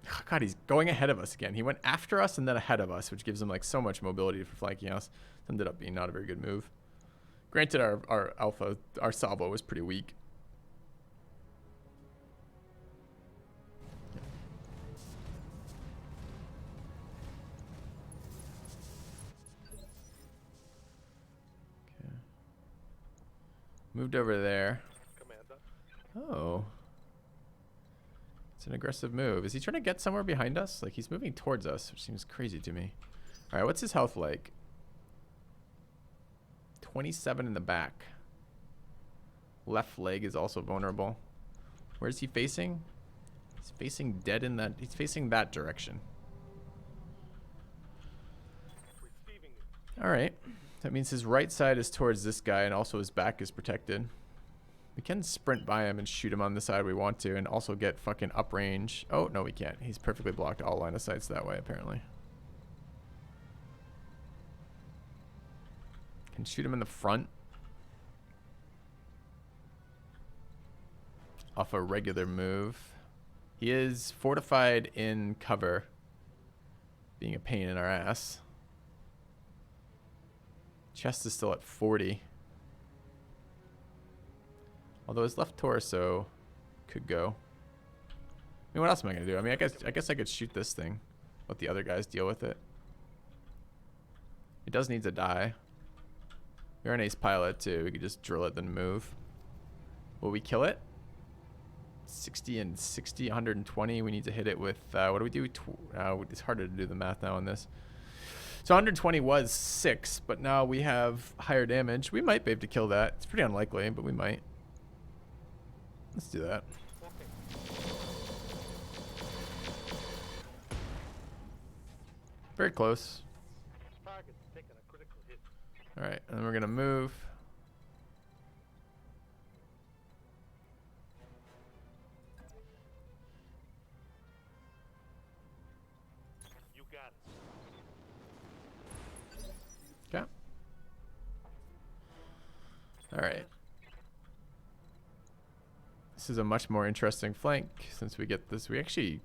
Oh, God, he's going ahead of us again. He went after us and then ahead of us, which gives him like so much mobility for flanking us. Ended up being not a very good move. Granted, our alpha, our salvo was pretty weak. Okay. Moved over there. Commander. Oh. It's an aggressive move. Is he trying to get somewhere behind us? Like, he's moving towards us, which seems crazy to me. All right, what's his health like? 27 in the back. Left leg is also vulnerable. Where's he facing? He's facing dead in that. He's facing that direction. Receiving it. All right. That means his right side is towards this guy, and also his back is protected. We can sprint by him and shoot him on the side we want to, and also get fucking up range. Oh, no, we can't. He's perfectly blocked all line of sights that way, apparently. Can shoot him in the front. Off a regular move. He is fortified in cover. Being a pain in our ass. Chest is still at 40. Although his left torso could go. I mean, what else am I gonna do? I mean, I guess I could shoot this thing. Let the other guys deal with it. It does need to die. You're an ace pilot too. We could just drill it then move. Will we kill it? 60 and 60, 120. We need to hit it with, what do we do? It's harder to do the math now on this. So 120 was 6, but now we have higher damage. We might be able to kill that. It's pretty unlikely, but we might. Let's do that. Very close. Target's taking a critical hit. All right, and then we're gonna move. You got it. Okay. All right. This is a much more interesting flank since we get this. We actually,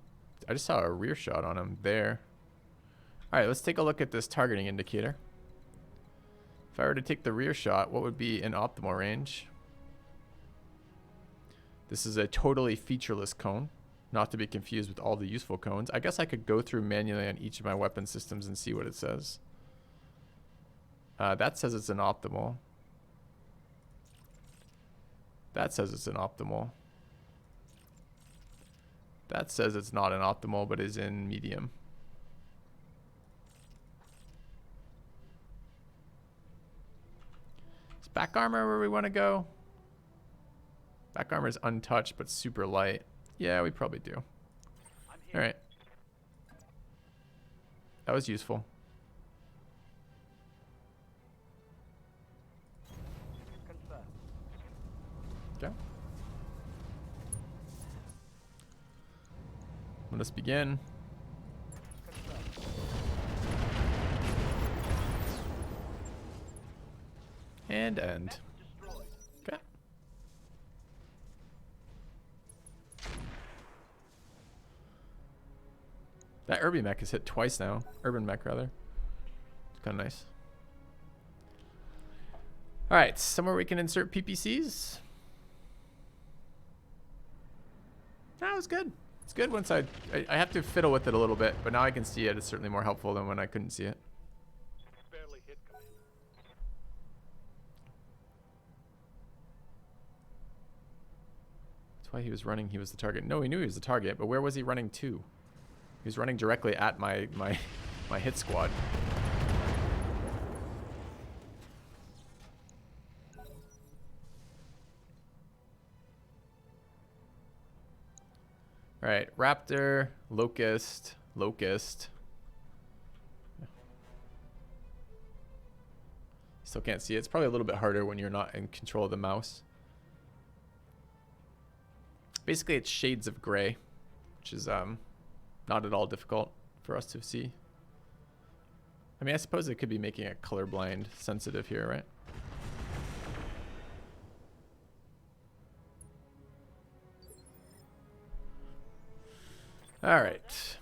I just saw a rear shot on him there. All right, let's take a look at this targeting indicator. If I were to take the rear shot, what would be in optimal range? This is a totally featureless cone, not to be confused with all the useful cones. I guess I could go through manually on each of my weapon systems and see what it says. That says it's an optimal. That says it's an optimal. That says it's not an optimal, but is in medium. Is back armor where we want to go? Back armor is untouched, but super light. Yeah, we probably do. All right. That was useful. Okay. Let us begin. And end. Okay. That Urban mech is hit twice now. Urban mech, rather. It's kind of nice. All right, somewhere we can insert PPCs. That was good. It's good once I have to fiddle with it a little bit, but now I can see it. It's certainly more helpful than when I couldn't see it. Barely hit, Commander. That's why he was running. He was the target. No, he knew he was the target, but where was he running to? He was running directly at my hit squad. All right, Raptor, Locust. Still can't see it. It's probably a little bit harder when you're not in control of the mouse. Basically, it's shades of gray, which is not at all difficult for us to see. I mean, I suppose it could be making it colorblind sensitive here, right? All right.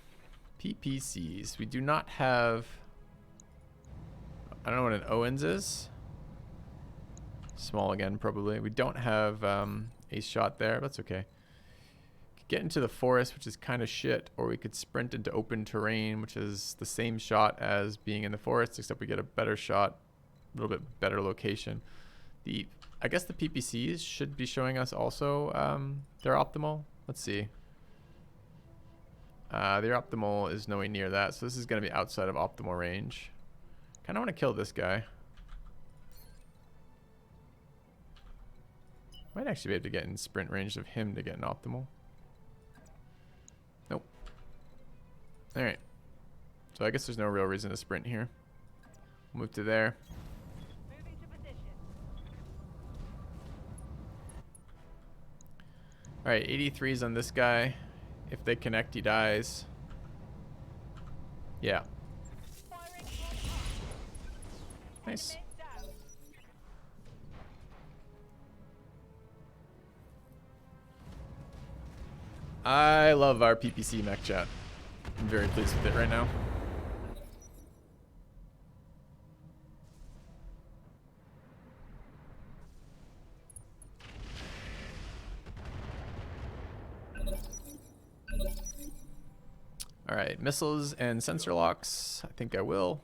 PPCs. We do not have... I don't know what an Owens is. Small again, probably. We don't have ace shot there. That's okay. Could get into the forest, which is kind of shit, or we could sprint into open terrain, which is the same shot as being in the forest, except we get a better shot, a little bit better location. I guess the PPCs should be showing us also their optimal. Let's see. Their optimal is nowhere near that, so this is going to be outside of optimal range. Kind of want to kill this guy. Might actually be able to get in sprint range of him to get an optimal. Nope. Alright. So I guess there's no real reason to sprint here. Move to there. Moving to position. Alright, 83s on this guy. If they connect, he dies. Yeah. Firing on target. Nice. Enemy down. I love our PPC mech chat. I'm very pleased with it right now. All right, missiles and sensor locks. I think I will.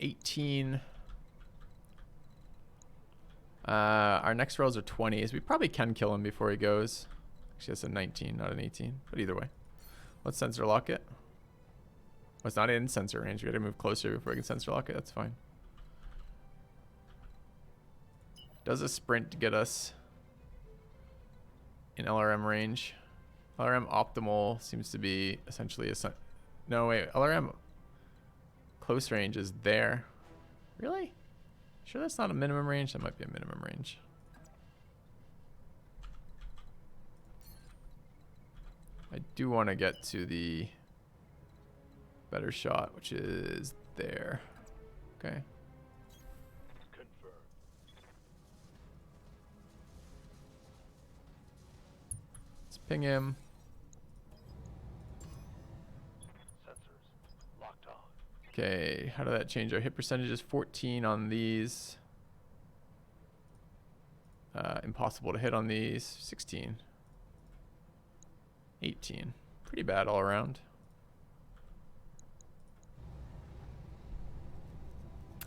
18. Our next rolls are 20s. We probably can kill him before he goes. Actually, that's a 19, not an 18. But either way. Let's sensor lock it. Oh, it's not in sensor range. We gotta move closer before we can sensor lock it. That's fine. Does a sprint get us in LRM range? LRM optimal seems to be essentially a... No, wait. LRM close range is there. Really? Sure that's not a minimum range? That might be a minimum range. I do want to get to the better shot, which is there. Okay. Confirmed. Let's ping him. Sensors locked on. Okay, how did that change our hit percentages? 14 on these. Impossible to hit on these. 16. 18. Pretty bad all around.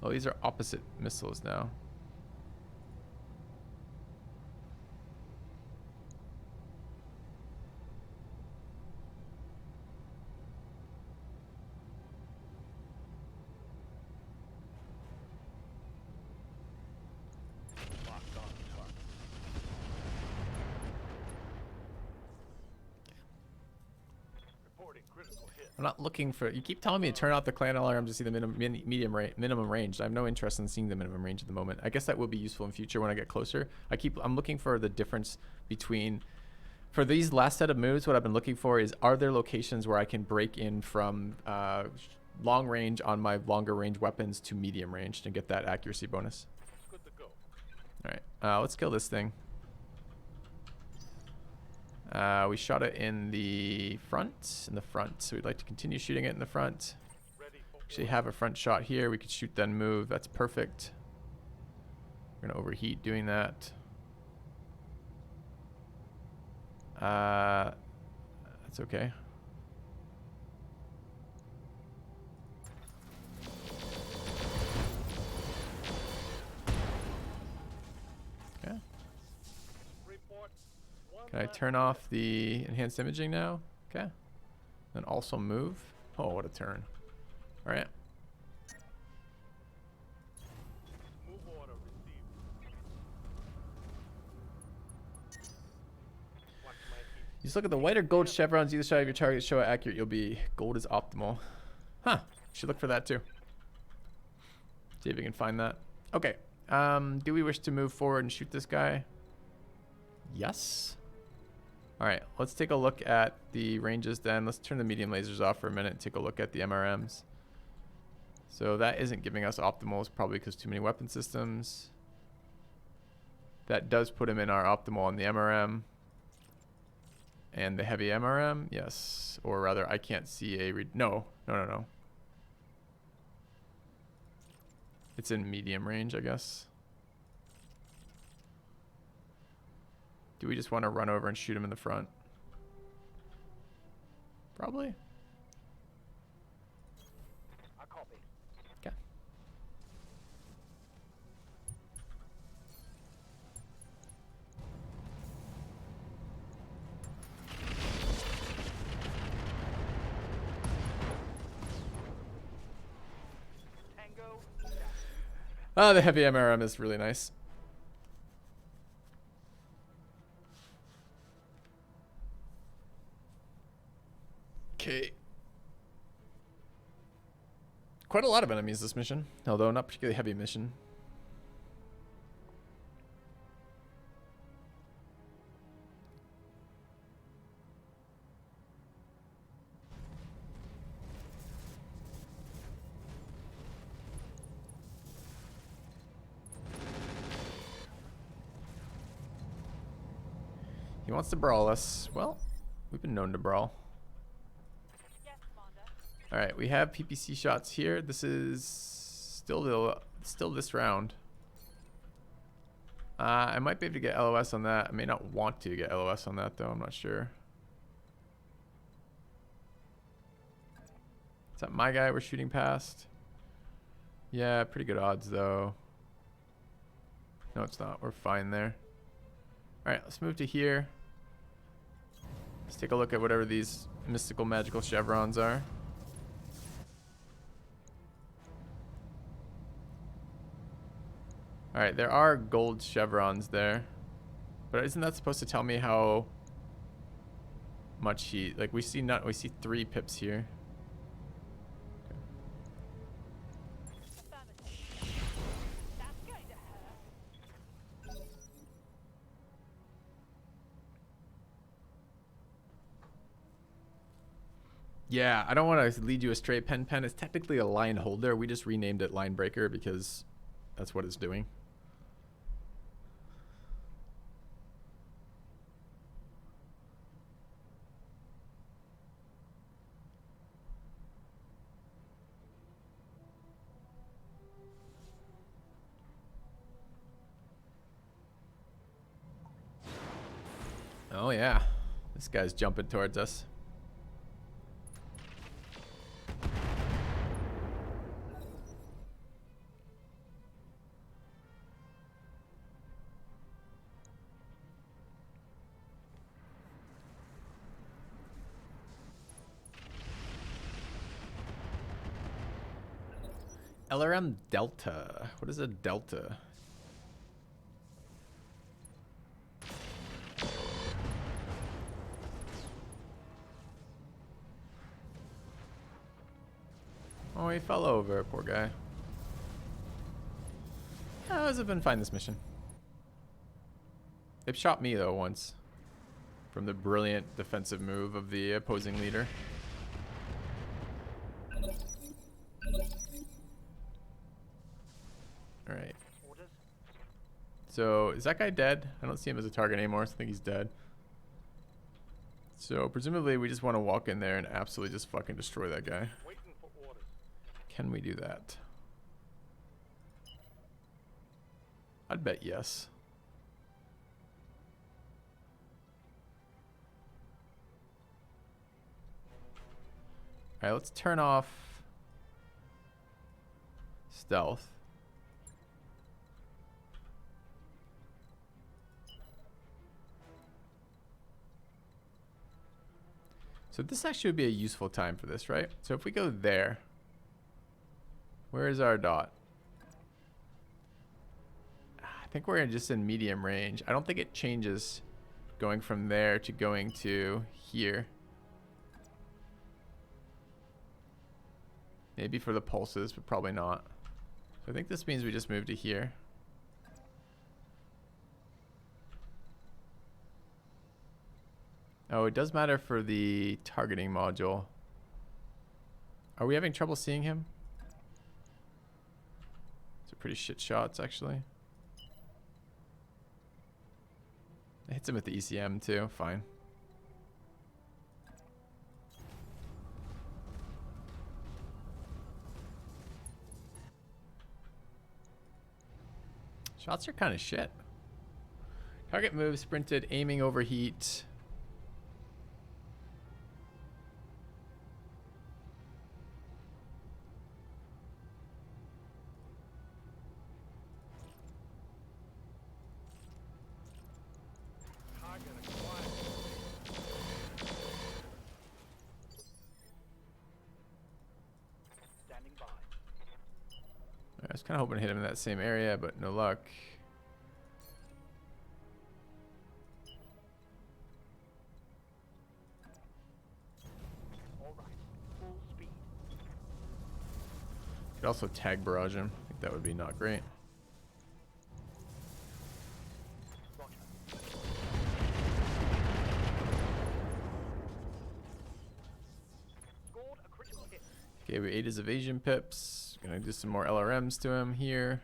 Oh, these are opposite missiles now. Locked on target. Reporting critical hit. I'm not looking for... You keep telling me to turn off the clan alarm to see the minimum range. I have no interest in seeing the minimum range at the moment. I guess that will be useful in future when I get closer. I'm looking for the difference between... For these last set of moves, what I've been looking for is, are there locations where I can break in from long range on my longer range weapons to medium range to get that accuracy bonus? Good to go. All right, let's kill this thing. We shot it in the front, so we'd like to continue shooting it in the front. Ready for Actually have a front shot here. We could shoot then move. That's perfect. We're gonna overheat doing that. That's okay. Okay. report. Can I turn off the enhanced imaging now? Okay. Then also move. Oh, what a turn. All right. Move order received. Watch my Just look at the white or gold chevrons either side of your target. Show how accurate you'll be. Gold is optimal. Huh. Should look for that too. See if we can find that. Okay. Do we wish to move forward and shoot this guy? Yes. All right. Let's take a look at the ranges then. Let's turn the medium lasers off for a minute and take a look at the MRMs. So that isn't giving us optimals, probably because too many weapon systems. That does put him in our optimal on the MRM. And the heavy MRM, yes. Or rather, I can't see a... No. It's in medium range, I guess. Do we just want to run over and shoot him in the front? Probably. I copy. Okay. Tango. The heavy MRM is really nice. Okay. Quite a lot of enemies this mission, although not particularly heavy mission. He wants to brawl us. Well, we've been known to brawl. Yes, Commander. All right, we have PPC shots here. This is still this round. I might be able to get LOS on that. I may not want to get LOS on that though. I'm not sure. Is that my guy we're shooting past? Yeah, pretty good odds though. No, it's not. We're fine there. All right, let's move to here. Let's take a look at whatever these mystical magical chevrons are. All right, there are gold chevrons there. But isn't that supposed to tell me how much he, like we see 3 pips here. Affirmative. That's going to hurt. Yeah, I don't want to lead you astray. Pen is technically a line holder. We just renamed it line breaker because that's what it's doing. Oh yeah, this guy's jumping towards us. LRM Delta. What is a Delta? Oh, he fell over, poor guy. Yeah, it's been fine this mission. They've shot me though once from the brilliant defensive move of the opposing leader. All right. Orders. So is that guy dead? I don't see him as a target anymore, so I think he's dead. So presumably we just want to walk in there and absolutely just fucking destroy that guy. Waiting for orders. Can we do that? I'd bet yes. Alright, let's turn off stealth. So this actually would be a useful time for this, right? So if we go there, where is our dot? I think we're just in medium range. I don't think it changes going from there to going to here. Maybe for the pulses, but probably not. So I think this means we just move to here. Oh, it does matter for the targeting module. Are we having trouble seeing him? These are pretty shit shots, actually. It hits him with the ECM too. Fine. Shots are kind of shit. Target move, sprinted, aiming, overheat. Target acquired. Standing by. I was kind of hoping to hit him in that same area, but no luck. All right. Full speed. Could also tag barrage him. I think that would be not great. Roger. Scored a critical hit. Okay, we ate his evasion pips. Gonna do some more LRMs to him here.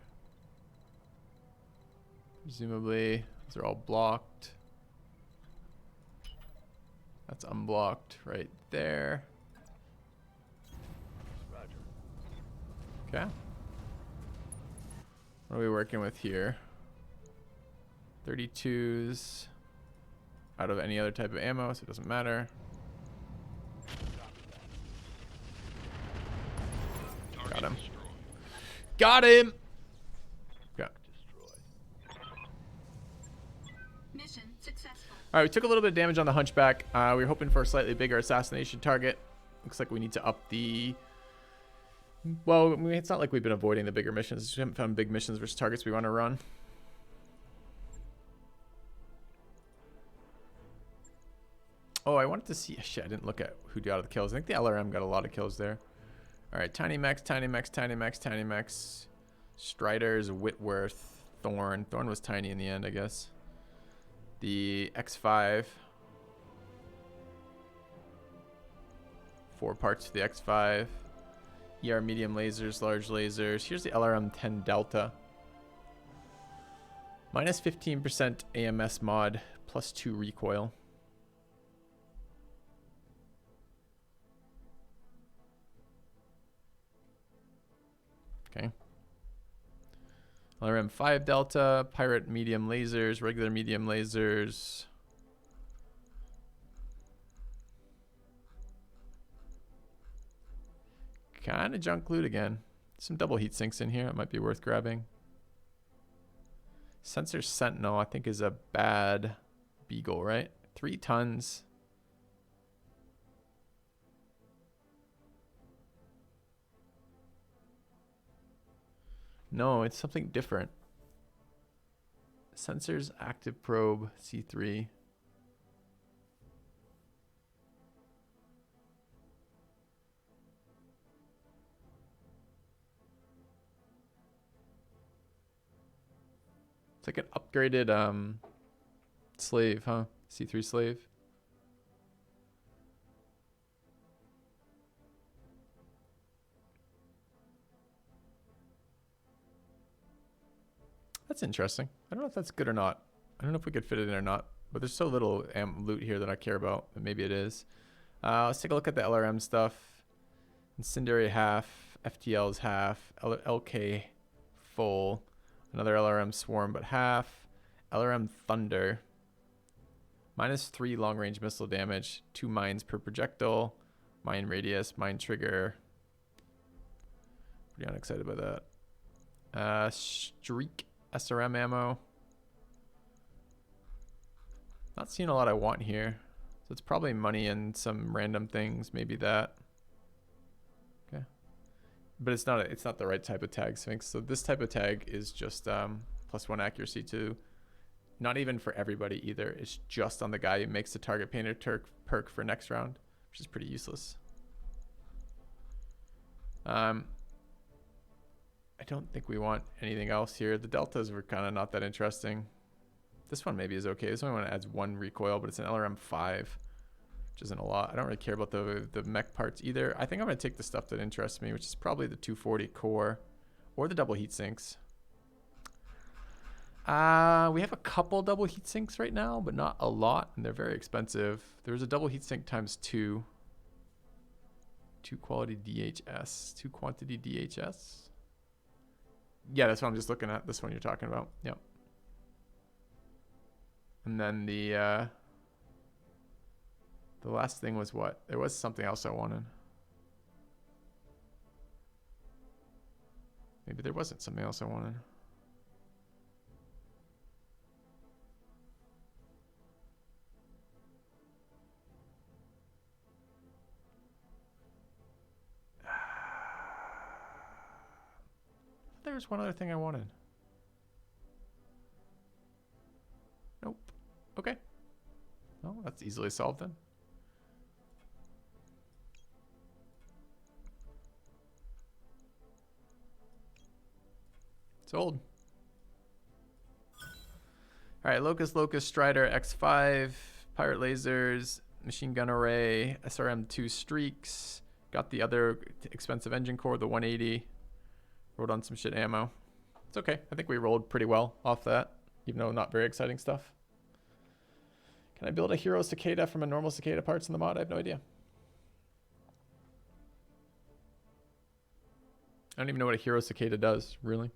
Presumably, these are all blocked. That's unblocked right there. Roger. Okay. What are we working with here? 32s out of any other type of ammo, so it doesn't matter. Target Got him. destroyed. Got him! Okay. Destroyed. Mission successful. Alright, we took a little bit of damage on the Hunchback. We were hoping for a slightly bigger assassination target. Looks like we need to up the... Well, I mean, it's not like we've been avoiding the bigger missions. We just haven't found big missions versus targets we want to run. Oh, I wanted to see... Shit, I didn't look at who got the kills. I think the LRM got a lot of kills there. Alright, Tiny Max, Tiny Max, Tiny Max, Tiny Max. Striders, Whitworth, Thorn. Thorn was tiny in the end, I guess. The X5. 4 parts to the X5. ER medium lasers, large lasers. Here's the LRM-10 Delta. Minus 15% AMS mod, plus 2 recoil. Okay. LRM-5 Delta, Pirate medium lasers, regular medium lasers. Kind of junk loot again. Some double heat sinks in here. It might be worth grabbing. Sensor Sentinel, I think, is a bad beagle, right? 3 tons. No, it's something different. Sensors active probe C3. It's like an upgraded slave, huh? C3 slave. That's interesting. I don't know if that's good or not. I don't know if we could fit it in or not. But there's so little loot here that I care about. But maybe it is. Let's take a look at the LRM stuff. Incendiary half. FTL's half. LK full. Another LRM swarm, but half. LRM Thunder. Minus 3 long range missile damage. 2 mines per projectile. Mine radius. Mine trigger. Pretty unexcited by that. Streak SRM ammo. Not seeing a lot I want here. So it's probably money and some random things. Maybe that. Okay. But it's not the right type of tag, Sphinx. So this type of tag is just +1 accuracy to Not even for everybody either. It's just on the guy who makes the target painter perk for next round, which is pretty useless. I don't think we want anything else here. The deltas were kind of not that interesting. This one maybe is okay. This only one adds 1 recoil, but it's an LRM 5, which isn't a lot. I don't really care about the mech parts either. I think I'm going to take the stuff that interests me, which is probably the 240 core or the double heat sinks. We have a couple double heat sinks right now, but not a lot, and they're very expensive. There's a double heat sink times 2 quality DHS, 2 quantity DHS. Yeah, that's what I'm just looking at. This one you're talking about. Yep. And then the last thing was what? There was something else I wanted. Maybe there wasn't something else I wanted. There was one other thing I wanted. Nope. Okay. Well, that's easily solved then. Sold. All right, Locust, Strider, X5, Pirate Lasers, Machine Gun Array, SRM2 Streaks. Got the other expensive engine core, the 180. Rolled on some shit ammo. It's okay. I think we rolled pretty well off that, even though not very exciting stuff. Can I build a hero cicada from a normal cicada parts in the mod? I have no idea. I don't even know what a hero cicada does, really.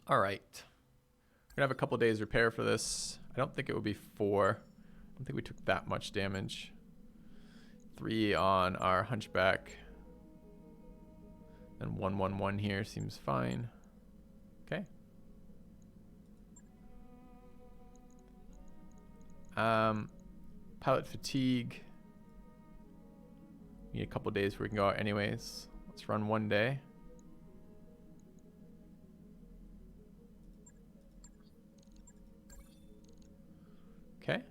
All right. We're gonna have a couple days repair for this. I don't think it would be 4. I don't think we took that much damage. 3 on our hunchback. And 111 here seems fine. Okay. Pilot fatigue. Need a couple days before we can go out anyways. Let's run 1 day. Okay.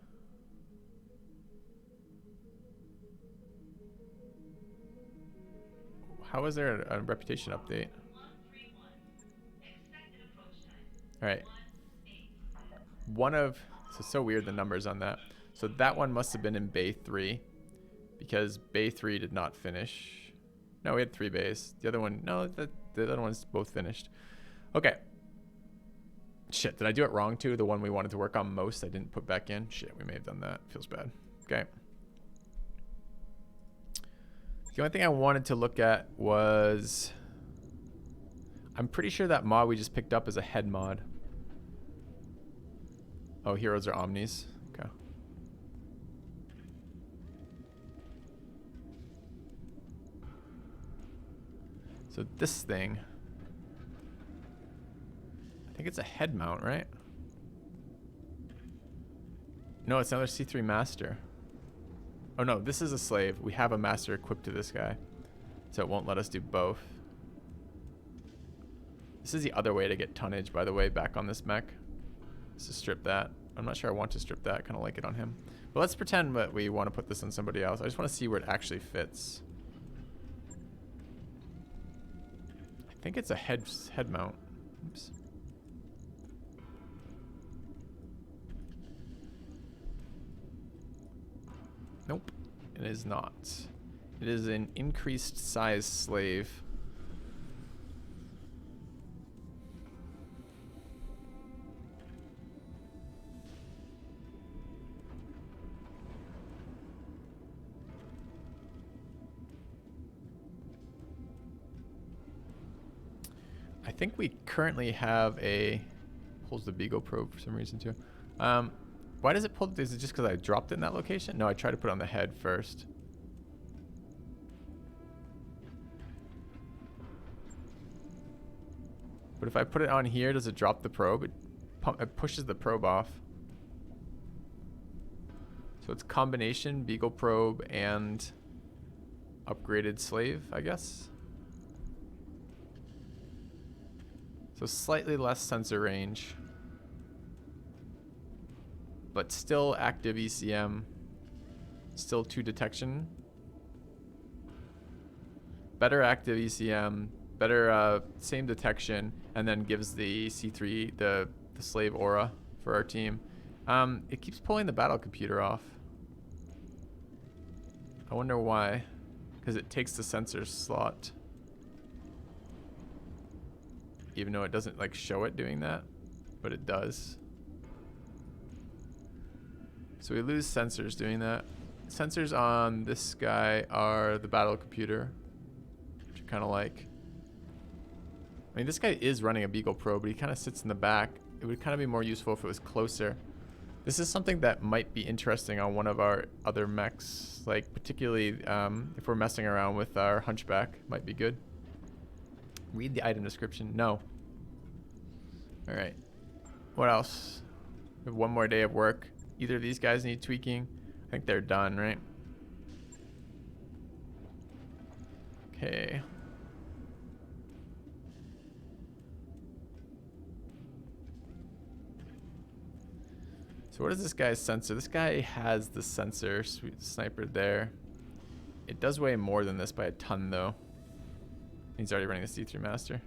How is there a reputation update? All right. So weird the numbers on that. So that one must have been in Bay 3 because Bay 3 did not finish. No, we had 3 bays. The other one, no, the other one's both finished. Okay. Shit, did I do it wrong too? The one we wanted to work on most, I didn't put back in. Shit, we may have done that. Feels bad. Okay. The only thing I wanted to look at was... I'm pretty sure that mod we just picked up is a head mod. Oh, heroes are omnis. Okay. So this thing... I think it's a head mount, right? No, it's another C3 master. Oh no, this is a slave. We have a master equipped to this guy. So it won't let us do both. This is the other way to get tonnage, by the way, back on this mech. Is to strip that. I'm not sure I want to strip that. I kind of like it on him. But let's pretend that we want to put this on somebody else. I just want to see where it actually fits. I think it's a head mount. Oops. Nope, it is not. It is an increased size slave. I think we currently have a... Pulls the Beagle probe for some reason too. Why does it pull? Is it just because I dropped it in that location? No, I tried to put it on the head first. But if I put it on here, does it drop the probe? It it pushes the probe off. So it's combination beagle probe and upgraded slave, I guess. So slightly less sensor range, but still active ECM, still 2 detection. Better active ECM, better same detection, and then gives the C3 the slave aura for our team. It keeps pulling the battle computer off. I wonder why, because it takes the sensor slot. Even though it doesn't like show it doing that, but it does. So we lose sensors doing that. Sensors on this guy are the battle computer, which I kind of like. I mean, this guy is running a beagle probe, but he kind of sits in the back. It would kind of be more useful if it was closer. This is something that might be interesting on one of our other mechs, like particularly if we're messing around with our hunchback, might be good. Read the item description. No. All right. What else? We have one more day of work. Either of these guys need tweaking. I think they're done, right? Okay. So what is this guy's sensor? This guy has the sensor. Sweet sniper there. It does weigh more than this by a ton, though. He's already running the C3 Master.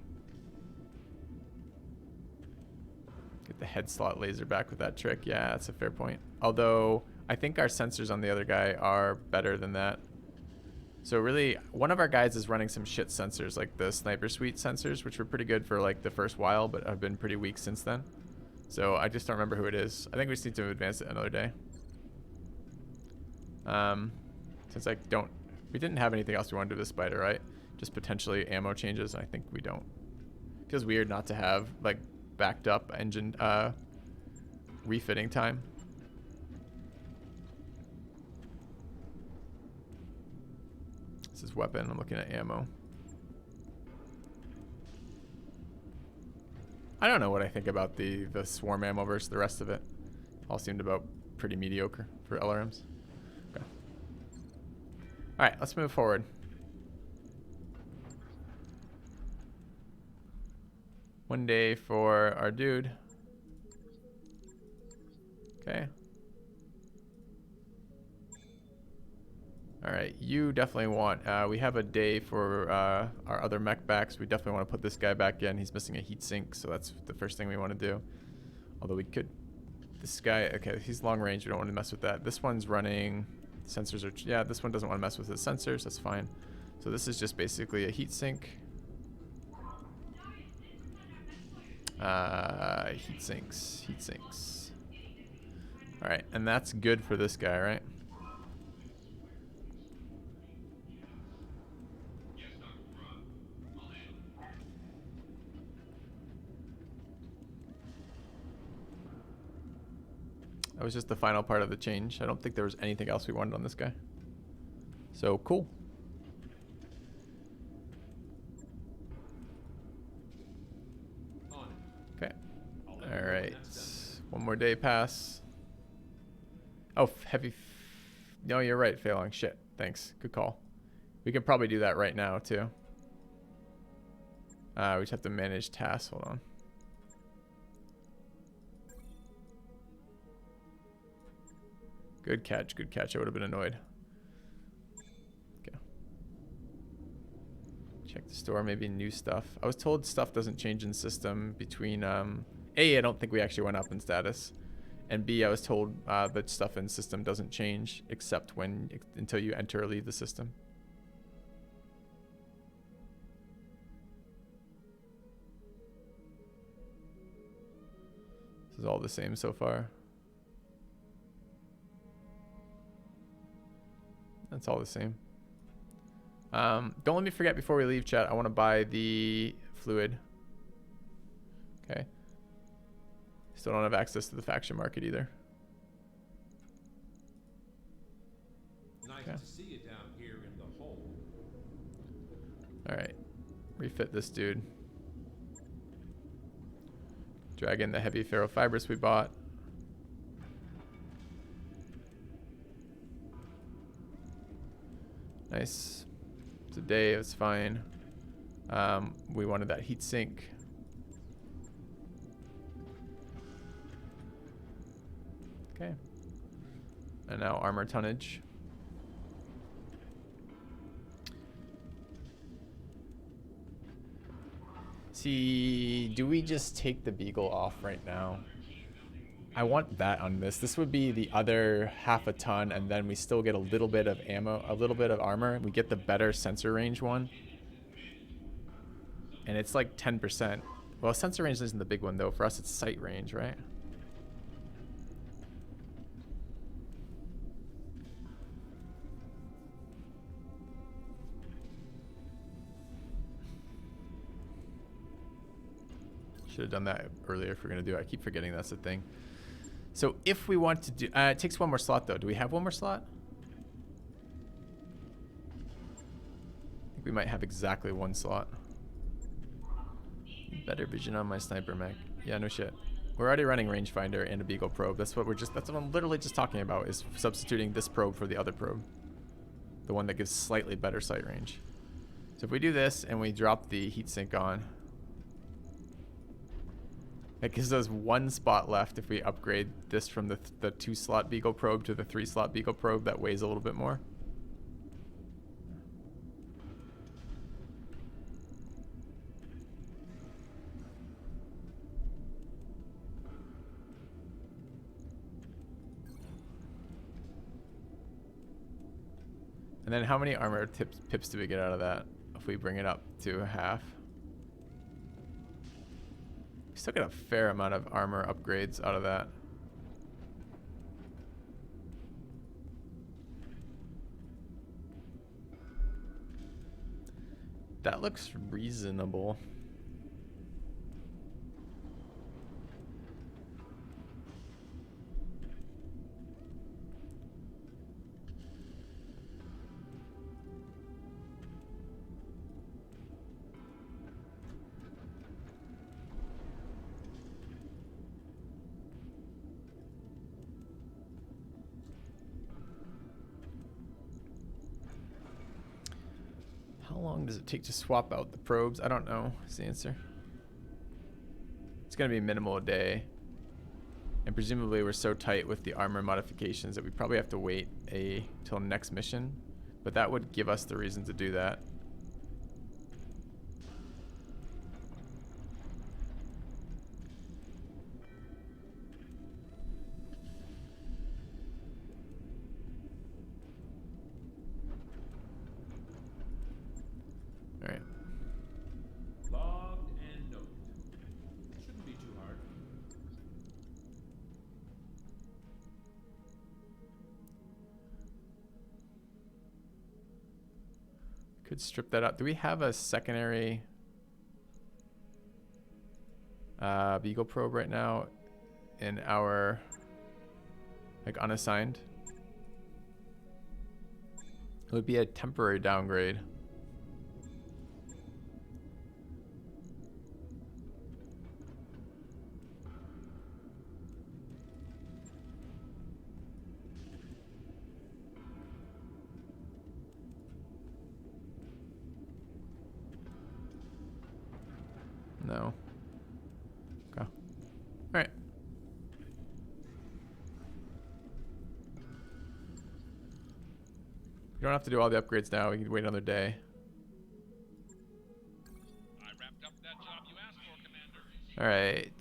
Get the head slot laser back with that trick. Yeah, that's a fair point. Although, I think our sensors on the other guy are better than that. So really, one of our guys is running some shit sensors, like the Sniper Suite sensors, which were pretty good for like the first while, but have been pretty weak since then. So I just don't remember who it is. I think we just need to advance it another day. Since we didn't have anything else we wanted to do with the spider, right? Just potentially ammo changes. I think we don't. Feels weird not to have like backed up engine refitting time. This is weapon. I'm looking at ammo. I don't know what I think about the swarm ammo versus the rest of it. All seemed about pretty mediocre for LRMs. Okay. All right, let's move forward. One day for our dude. Okay. All right, you definitely want, we have a day for our other mech backs. We definitely want to put this guy back in. He's missing a heat sink, so that's the first thing we want to do. Although we could, this guy, okay, he's long range. We don't want to mess with that. This one's running, sensors are, yeah, this one doesn't want to mess with his sensors. That's fine. So this is just basically a heat sink. Heat sinks. All right, and that's good for this guy, right? That was just the final part of the change. I don't think there was anything else we wanted on this guy. So cool. Okay. All right. One more day pass. Oh, heavy. No, you're right, Failing. Shit. Thanks. Good call. We could probably do that right now, too. We just have to manage tasks. Hold on. Good catch, good catch. I would have been annoyed. Okay. Check the store, maybe new stuff. I was told stuff doesn't change in system between, A, I don't think we actually went up in status. And B, I was told that stuff in system doesn't change except until you enter or leave the system. This is all the same so far. That's all the same. Don't let me forget before we leave, chat. I want to buy the fluid. Okay. Still don't have access to the faction market either. Nice Okay. to see you down here in the hole. All right. Refit this dude. Drag in the heavy ferrofibrous we bought. Nice. Today it was fine. We wanted that heat sink. Okay. And now armor tonnage. See, do we just take the beagle off right now? I want that on this. This would be the other half a ton, and then we still get a little bit of ammo, a little bit of armor. We get the better sensor range one. And it's like 10%. Well, sensor range isn't the big one, though. For us, it's sight range, right? Should have done that earlier if we're going to do it. I keep forgetting that's the thing. So if we want to do... it takes one more slot, though. Do we have one more slot? I think we might have exactly one slot. Better vision on my sniper mech. Yeah, no shit. We're already running rangefinder and a beagle probe. That's what I'm literally just talking about, is substituting this probe for the other probe. The one that gives slightly better sight range. So if we do this and we drop the heatsink on... That gives us one spot left if we upgrade this from the 2-slot beagle probe to the 3-slot beagle probe that weighs a little bit more. And then how many armor pips do we get out of that if we bring it up to half? We still get a fair amount of armor upgrades out of that. That looks reasonable. How long does it take to swap out the probes? I don't know is the answer. It's going to be minimal a day. And presumably we're so tight with the armor modifications that we probably have to wait till next mission. But that would give us the reason to do that. Alright. Logged and noted. Shouldn't be too hard. Could strip that out. Do we have a secondary beagle probe right now in our like unassigned? It would be a temporary downgrade. No. Okay. All right. You don't have to do all the upgrades now. We can wait another day. I wrapped up that job you asked for, Commander. All right.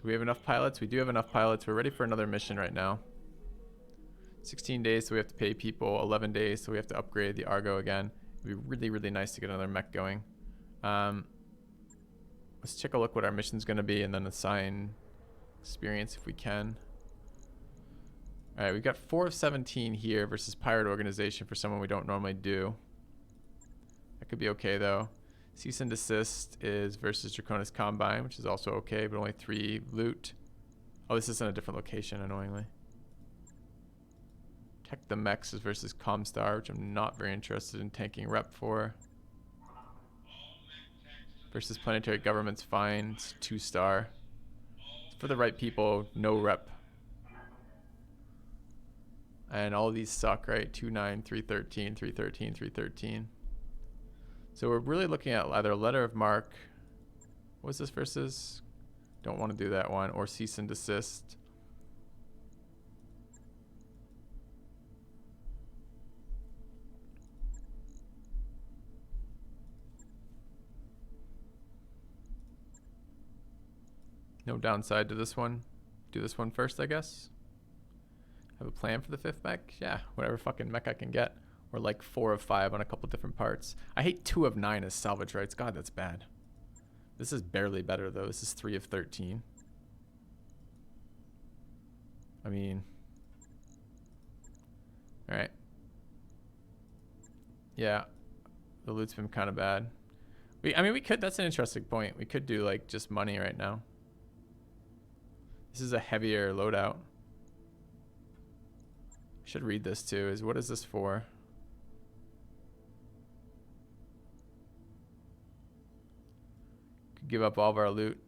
Do we have enough pilots? We do have enough pilots. We're ready for another mission right now. 16 days, so we have to pay people. 11 days, so we have to upgrade the Argo again. It'd be really, really nice to get another mech going. Let's check a look what our mission's going to be and then assign experience if we can. All right, we've got 4 of 17 here versus Pirate Organization for someone we don't normally do. That could be okay, though. Cease and Desist is versus Draconis Combine, which is also okay, but only 3 loot. Oh, this is in a different location, annoyingly. Tech the Mechs is versus Comstar, which I'm not very interested in tanking rep for. versus planetary government's fine. It's 2-star. It's for the right people, no rep. And all of these suck, right? 2, 9, 3, 13, 3, 13, 3, 13. So we're really looking at either a letter of marque. What's this versus? Don't want to do that one. Or cease and desist. No downside to this one. Do this one first, I guess. Have a plan for the 5th mech? Yeah, whatever fucking mech I can get. Or like 4 of 5 on a couple different parts. I hate 2 of 9 as salvage rights. God, that's bad. This is barely better though. This is 3 of 13. I mean... Alright. Yeah. The loot's been kind of bad. I mean, we could... That's an interesting point. We could do like just money right now. This is a heavier loadout. Should read this too. Is what is this for? Could give up all of our loot.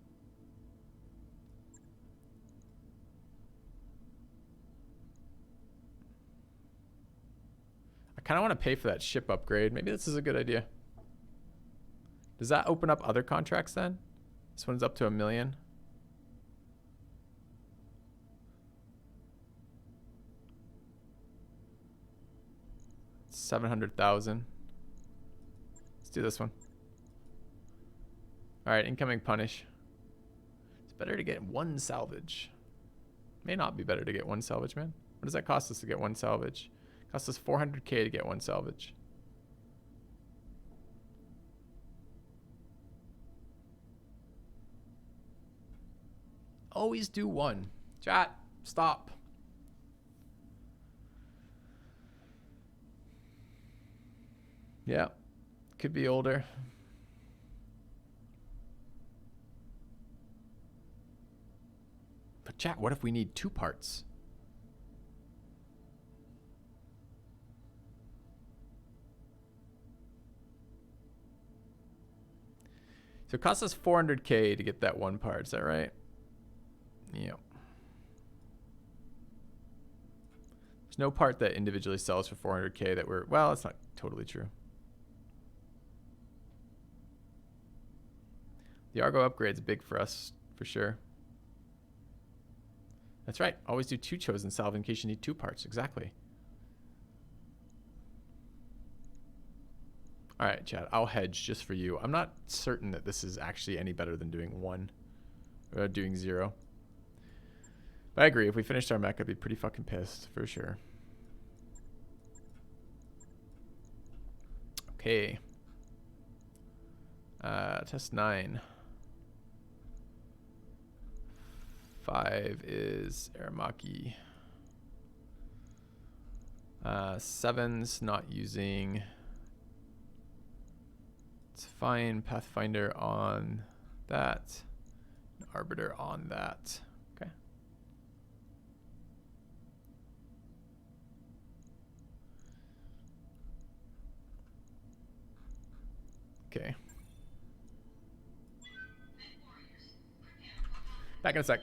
I kind of want to pay for that ship upgrade. Maybe this is a good idea. Does that open up other contracts then? This one's up to 1 million. 700,000. Let's do this one. All right, incoming punish. It's better to get 1 salvage. May not be better to get 1 salvage, man. What does that cost us to get 1 salvage? It costs us 400k to get 1 salvage. Always do 1. Chat, stop. Yeah, could be older. But chat, what if we need 2 parts? So it costs us 400k to get that 1 part, is that right? Yep. There's no part that individually sells for 400k that we're... Well, that's not totally true. The Argo upgrade's big for us, for sure. That's right. Always do 2 chosen salve in case you need 2 parts. Exactly. All right, Chad. I'll hedge just for you. I'm not certain that this is actually any better than doing 1. Or doing 0. But I agree. If we finished our mech, I'd be pretty fucking pissed, for sure. Okay. Test 9. 5 is Aramaki. 7's not using. It's fine. Pathfinder on that. Arbiter on that. Okay. Okay. Back in a sec.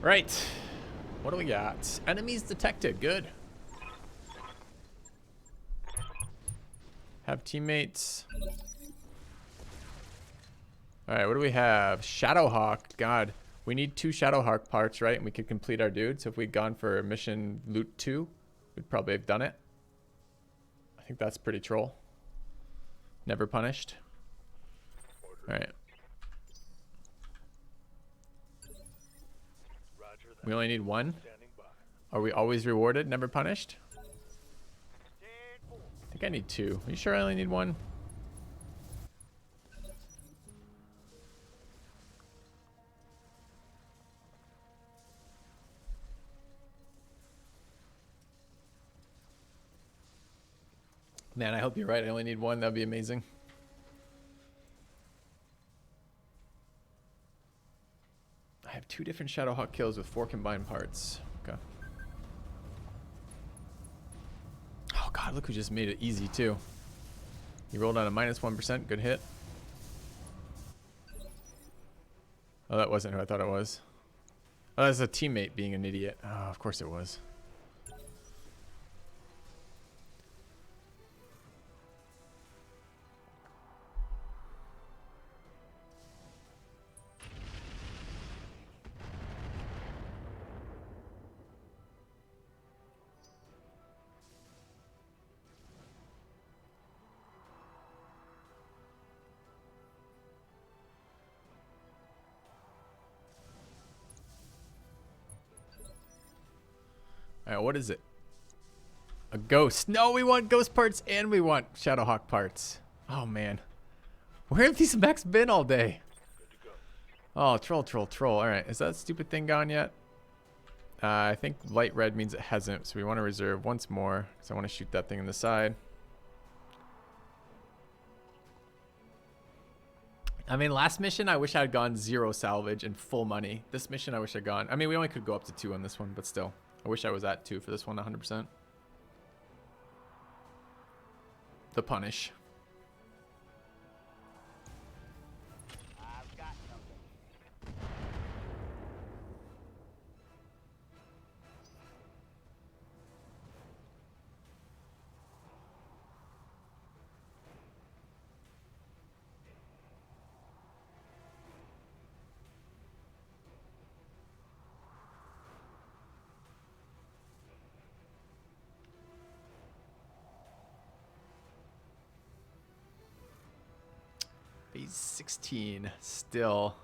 Right. What do we got? Enemies detected. Good. Have teammates. Alright, what do we have? Shadowhawk. God. We need 2 Shadowhawk parts, right? And we could complete our dude. So if we'd gone for mission loot 2, we'd probably have done it. I think that's pretty troll. Never punished. Alright. Roger that. We only need 1. Standing by. Are we always rewarded, never punished? 10-4. I think I need 2. Are you sure I only need 1? Man, I hope you're right. I only need 1. That'd be amazing. I have 2 different Shadowhawk kills with 4 combined parts. Okay. Oh god, look who just made it easy too. He rolled on a -1%. Good hit. Oh, that wasn't who I thought it was. Oh, that's a teammate being an idiot. Oh, of course it was. Alright, what is it? A ghost. No, we want ghost parts and we want Shadowhawk parts. Oh, man. Where have these mechs been all day? Oh, troll. Alright, is that stupid thing gone yet? I think light red means it hasn't, so we want to reserve once more, because I want to shoot that thing in the side. I mean, last mission, I wish I had gone 0 salvage and full money. This mission, I wish I'd gone... I mean, we only could go up to 2 on this one, but still. I wish I was at 2 for this one, 100%. The punish. I've got something. Phase 16 still.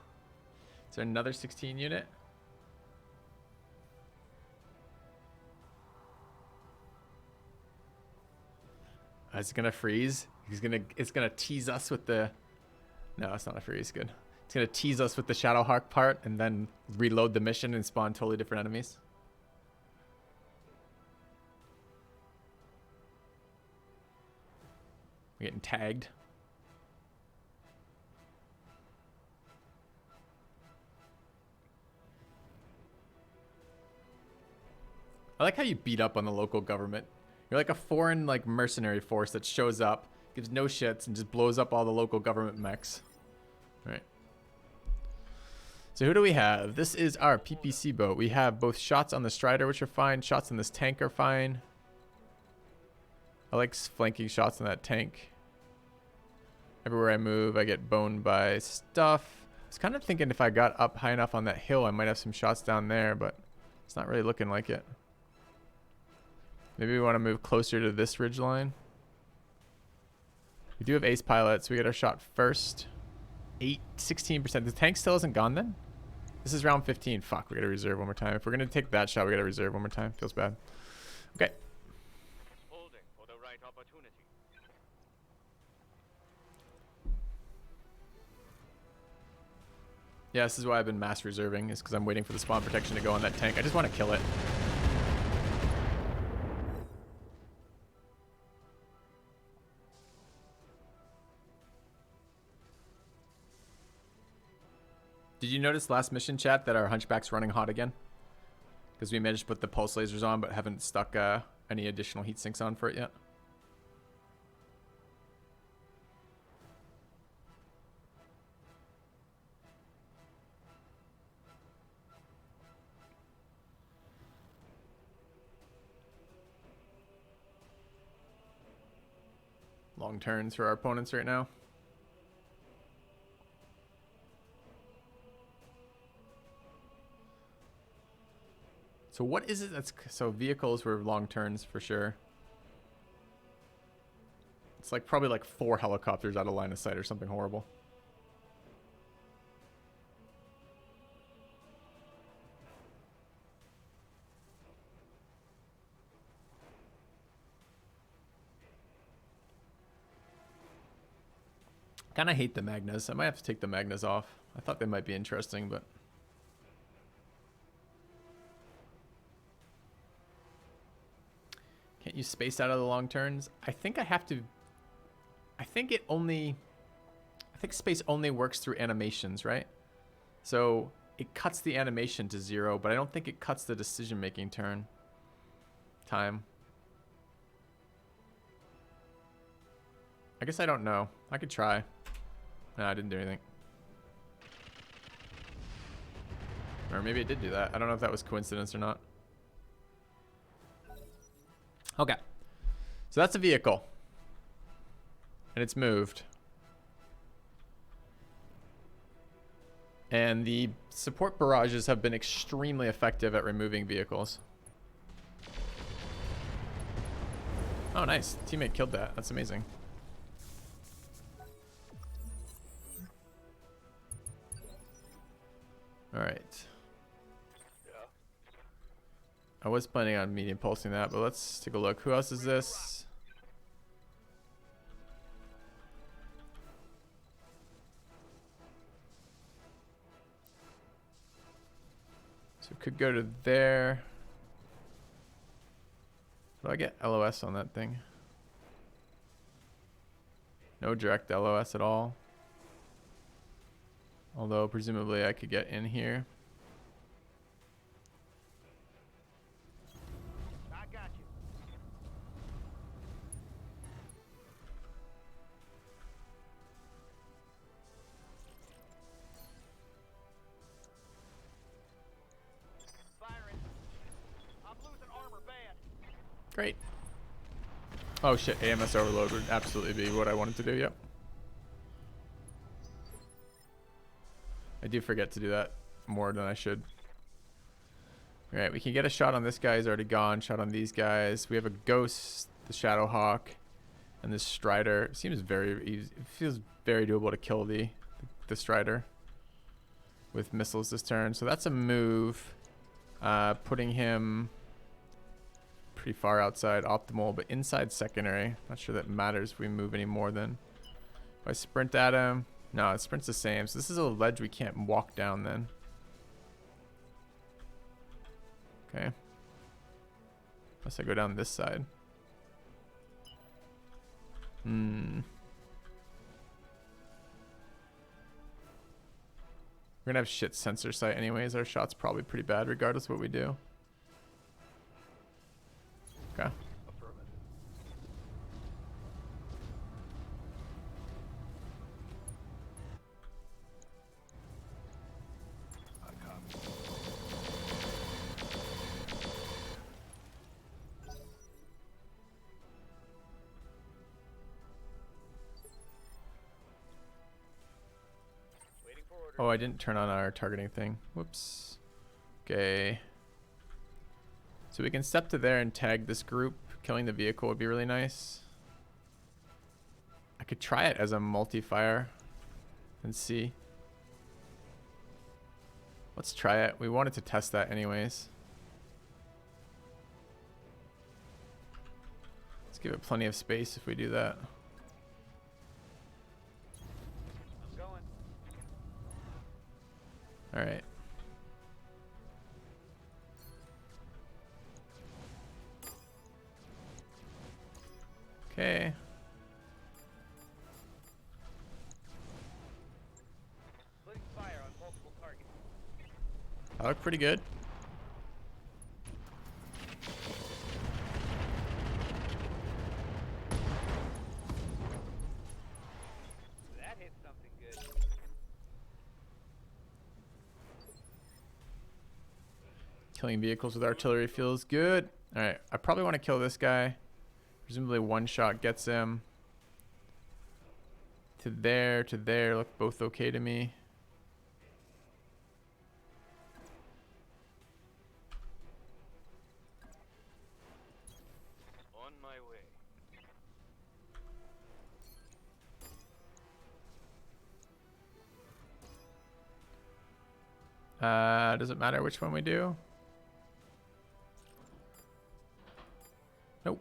Is there another 16 unit? Is it gonna freeze? It's gonna tease us with the... No, it's not a freeze, good. It's gonna tease us with the Shadowhawk part and then reload the mission and spawn totally different enemies. We're getting tagged. I like how you beat up on the local government. You're like a foreign like mercenary force that shows up, gives no shits, and just blows up all the local government mechs. All right. So who do we have? This is our PPC boat. We have both shots on the Strider, which are fine. Shots on this tank are fine. I like flanking shots on that tank. Everywhere I move, I get boned by stuff. I was kind of thinking if I got up high enough on that hill, I might have some shots down there, but it's not really looking like it. Maybe we want to move closer to this ridgeline. We do have ace pilots. We get our shot first. 16%. The tank still isn't gone then? This is round 15. Fuck, we got to reserve one more time. If we're going to take that shot, we got to reserve one more time. Feels bad. Okay. Holding for the right opportunity. Yeah, this is why I've been mass reserving, is because I'm waiting for the spawn protection to go on that tank. I just want to kill it. Did you notice last mission, chat, that our Hunchback's running hot again? Because we managed to put the pulse lasers on, but haven't stuck any additional heat sinks on for it yet. long turns for our opponents right now. So what is it that's... So vehicles were long turns for sure. It's like probably like 4 helicopters out of line of sight or something horrible. Kind of hate the Magnas. I might have to take the Magnas off. I thought they might be interesting, but... Can't you space out of the long turns? I think I have to... I think it only... I think space only works through animations, right? So it cuts the animation to 0, but I don't think it cuts the decision-making turn time. I guess I don't know. I could try. No, I didn't do anything. Or maybe it did do that. I don't know if that was coincidence or not. Okay. So that's a vehicle. And it's moved. And the support barrages have been extremely effective at removing vehicles. Oh, nice. Teammate killed that. That's amazing. All right. I was planning on medium pulsing that, but let's take a look. Who else is this? So it could go to there. Do I get LOS on that thing? No direct LOS at all. Although presumably I could get in here. I got you. Firing. I'm losing armor bad. Great. Oh shit, AMS overload would absolutely be what I wanted to do, yep. I do forget to do that more than I should. Alright, we can get a shot on this guy. He's already gone. Shot on these guys. We have a Ghost, the Shadowhawk, and this Strider. It seems very easy. It feels very doable to kill the Strider with missiles this turn. So that's a move. Putting him pretty far outside optimal, but inside secondary. Not sure that matters if we move any more than. If I sprint at him. No, it sprint's the same. So this is a ledge we can't walk down then. Okay. Unless I go down this side. We're gonna have shit sensor sight anyways. Our shot's probably pretty bad regardless of what we do. Okay. Oh, I didn't turn on our targeting thing. Whoops. Okay. So we can step to there and tag this group. Killing the vehicle would be really nice. I could try it as a multi-fire and see. Let's try it. We wanted to test that anyways. Let's give it plenty of space if we do that. I'm going. All right. Okay. Putting fire on multiple targets. That looked pretty good. That hit something good. Killing vehicles with artillery feels good. All right, I probably want to kill this guy. Presumably one shot gets him. to there look both okay to me. On my way. Does it matter which one we do? Nope.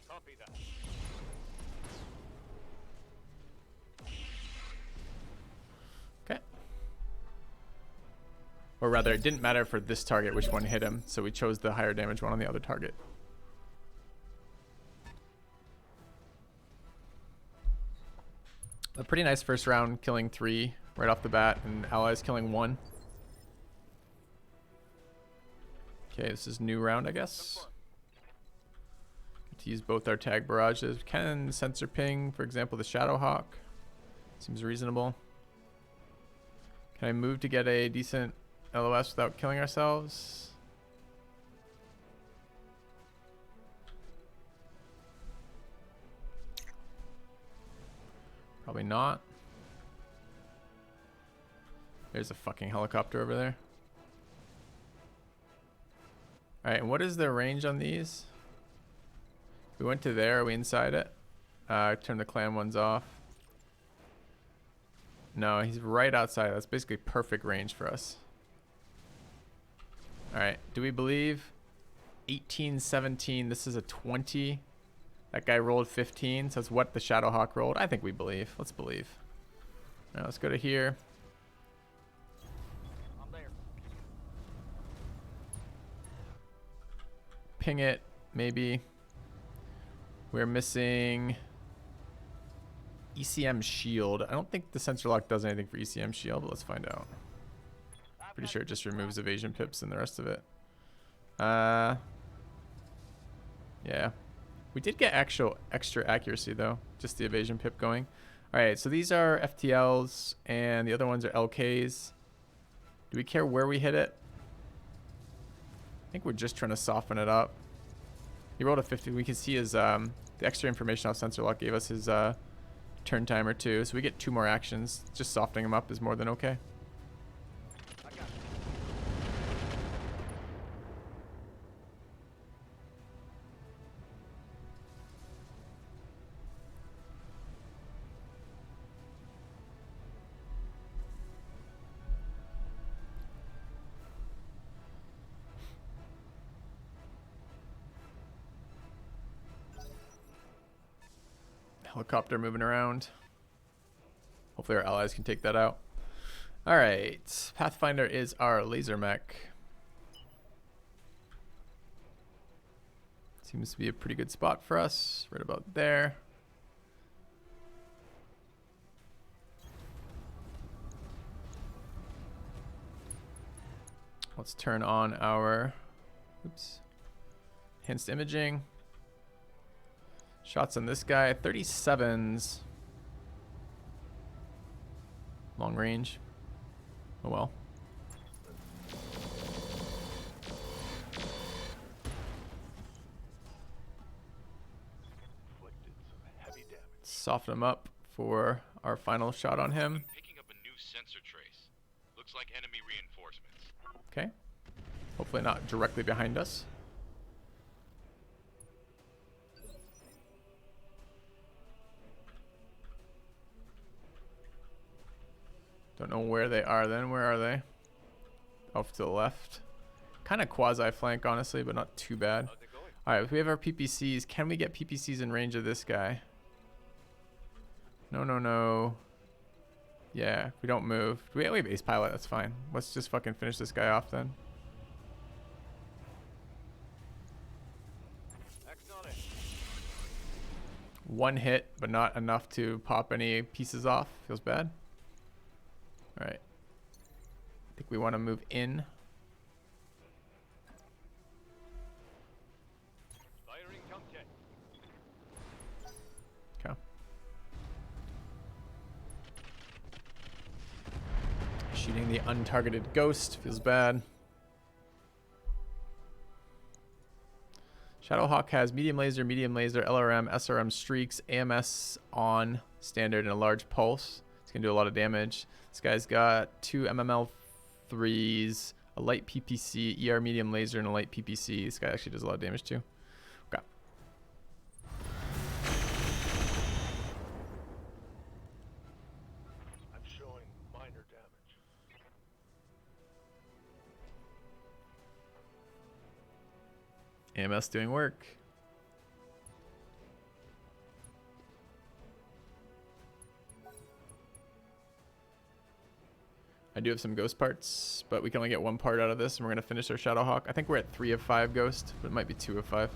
Copy that. Okay. Or rather, it didn't matter for this target which one hit him, so we chose the higher damage one on the other target. A pretty nice first round, killing 3 right off the bat, and allies killing 1. Okay, this is new round, I guess. Get to use both our tag barrages. Can sensor ping, for example, the Shadowhawk. Seems reasonable. Can I move to get a decent LOS without killing ourselves? Probably not. There's a fucking helicopter over there. Alright, and what is the range on these? We went to there. Are we inside it? Turn the clan ones off. No, he's right outside. That's basically perfect range for us. Alright, do we believe? 18, 17. This is a 20. That guy rolled 15, so that's what the Shadowhawk rolled. I think we believe. Let's believe. Now let's go to here. I'm there. Ping it, maybe. We're missing ECM shield. I don't think the sensor lock does anything for ECM shield, but let's find out. Pretty sure it just removes evasion pips and the rest of it. Yeah. We did get extra accuracy though, just the evasion pip going. All right, so these are FTLs and the other ones are LKs. Do we care where we hit it? I think we're just trying to soften it up. He rolled a 50. We can see his the extra information off sensor lock gave us his turn timer too, so we get 2 more actions. Just softening him up is more than okay. I got it. Helicopter moving around. Hopefully our allies can take that out. All right, Pathfinder is our laser mech. Seems to be a pretty good spot for us, right about there. Let's turn on our enhanced imaging. Shots on this guy, 37s. Long range. Oh well. Soften him up for our final shot on him. Picking up a new sensor trace. Looks like enemy reinforcements. Okay. Hopefully not directly behind us. Don't know where they are then. Where are they? Off to the left. Kind of quasi-flank, honestly, but not too bad. How's it going? Alright, if we have our PPCs, can we get PPCs in range of this guy? No, no, no. Yeah, if we don't move. We have ace pilot, that's fine. Let's just fucking finish this guy off then. Action on it. One hit, but not enough to pop any pieces off. Feels bad. Alright. I think we want to move in. Firing jump jet. Okay. Shooting the untargeted ghost. Feels bad. Shadowhawk has medium laser, LRM, SRM streaks, AMS on standard, and a large pulse. It's going to do a lot of damage. This guy's got 2 MML 3s, a light PPC, ER medium laser, and a light PPC. This guy actually does a lot of damage too. Okay. I'm showing minor damage. AMS doing work. I do have some ghost parts, but we can only get 1 part out of this, and we're going to finish our Shadowhawk. I think we're at 3 of 5 ghost, but it might be 2 of 5.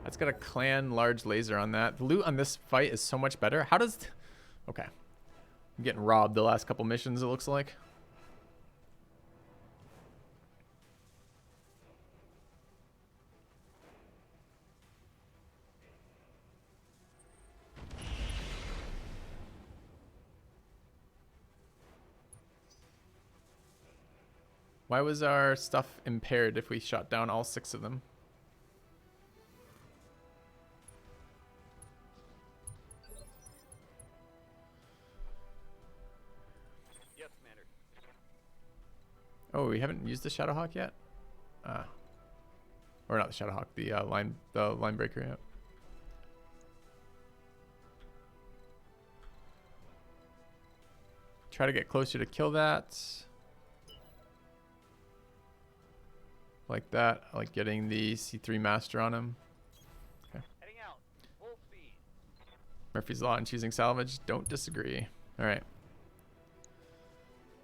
That's got a clan large laser on that. The loot on this fight is so much better. How does... Okay. I'm getting robbed the last couple missions, it looks like. Why was our stuff impaired if we shot down all 6 of them? Yes, Commander. Oh, we haven't used the Shadowhawk yet? Or not the Shadowhawk, the line breaker yet. Try to get closer to kill that. Like that. I like getting the C3 master on him. Okay. Heading out. Full speed. Murphy's Law and choosing salvage. Don't disagree. Alright.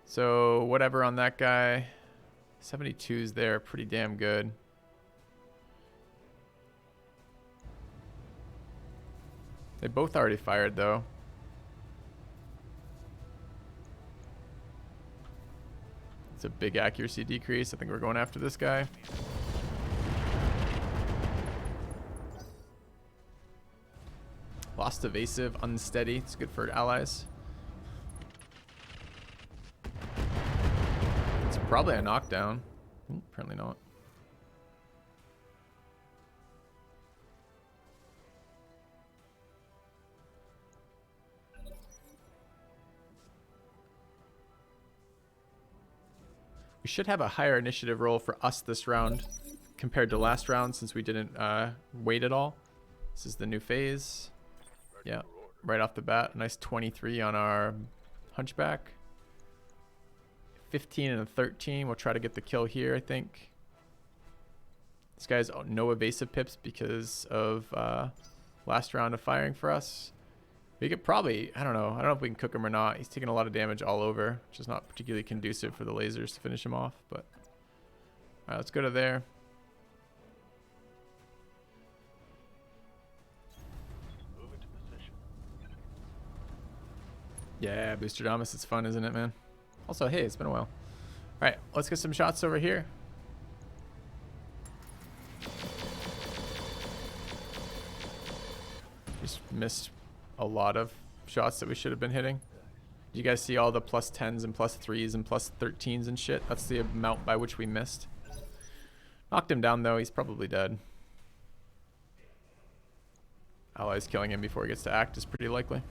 So whatever on that guy. 72's there. Pretty damn good. They both already fired though. It's a big accuracy decrease. I think we're going after this guy. Lost evasive, unsteady. It's good for allies. It's probably a knockdown. Apparently not. We should have a higher initiative roll for us this round compared to last round since we didn't wait at all. This is the new phase. Yeah, right off the bat. A nice 23 on our Hunchback. 15 and a 13. We'll try to get the kill here, I think. This guy's no evasive pips because of last round of firing for us. We could probably, I don't know if we can cook him or not. He's taking a lot of damage all over, which is not particularly conducive for the lasers to finish him off. But all right, let's go to there. Move into position. Yeah, Booster Damas, it's fun, isn't it, man? Also, hey, it's been a while. All right, let's get some shots over here. Just missed a lot of shots that we should have been hitting. Do you guys see all the plus 10s and plus 3s and plus 13s and shit? That's the amount by which we missed. Knocked him down though, he's probably dead. Allies killing him before he gets to act is pretty likely.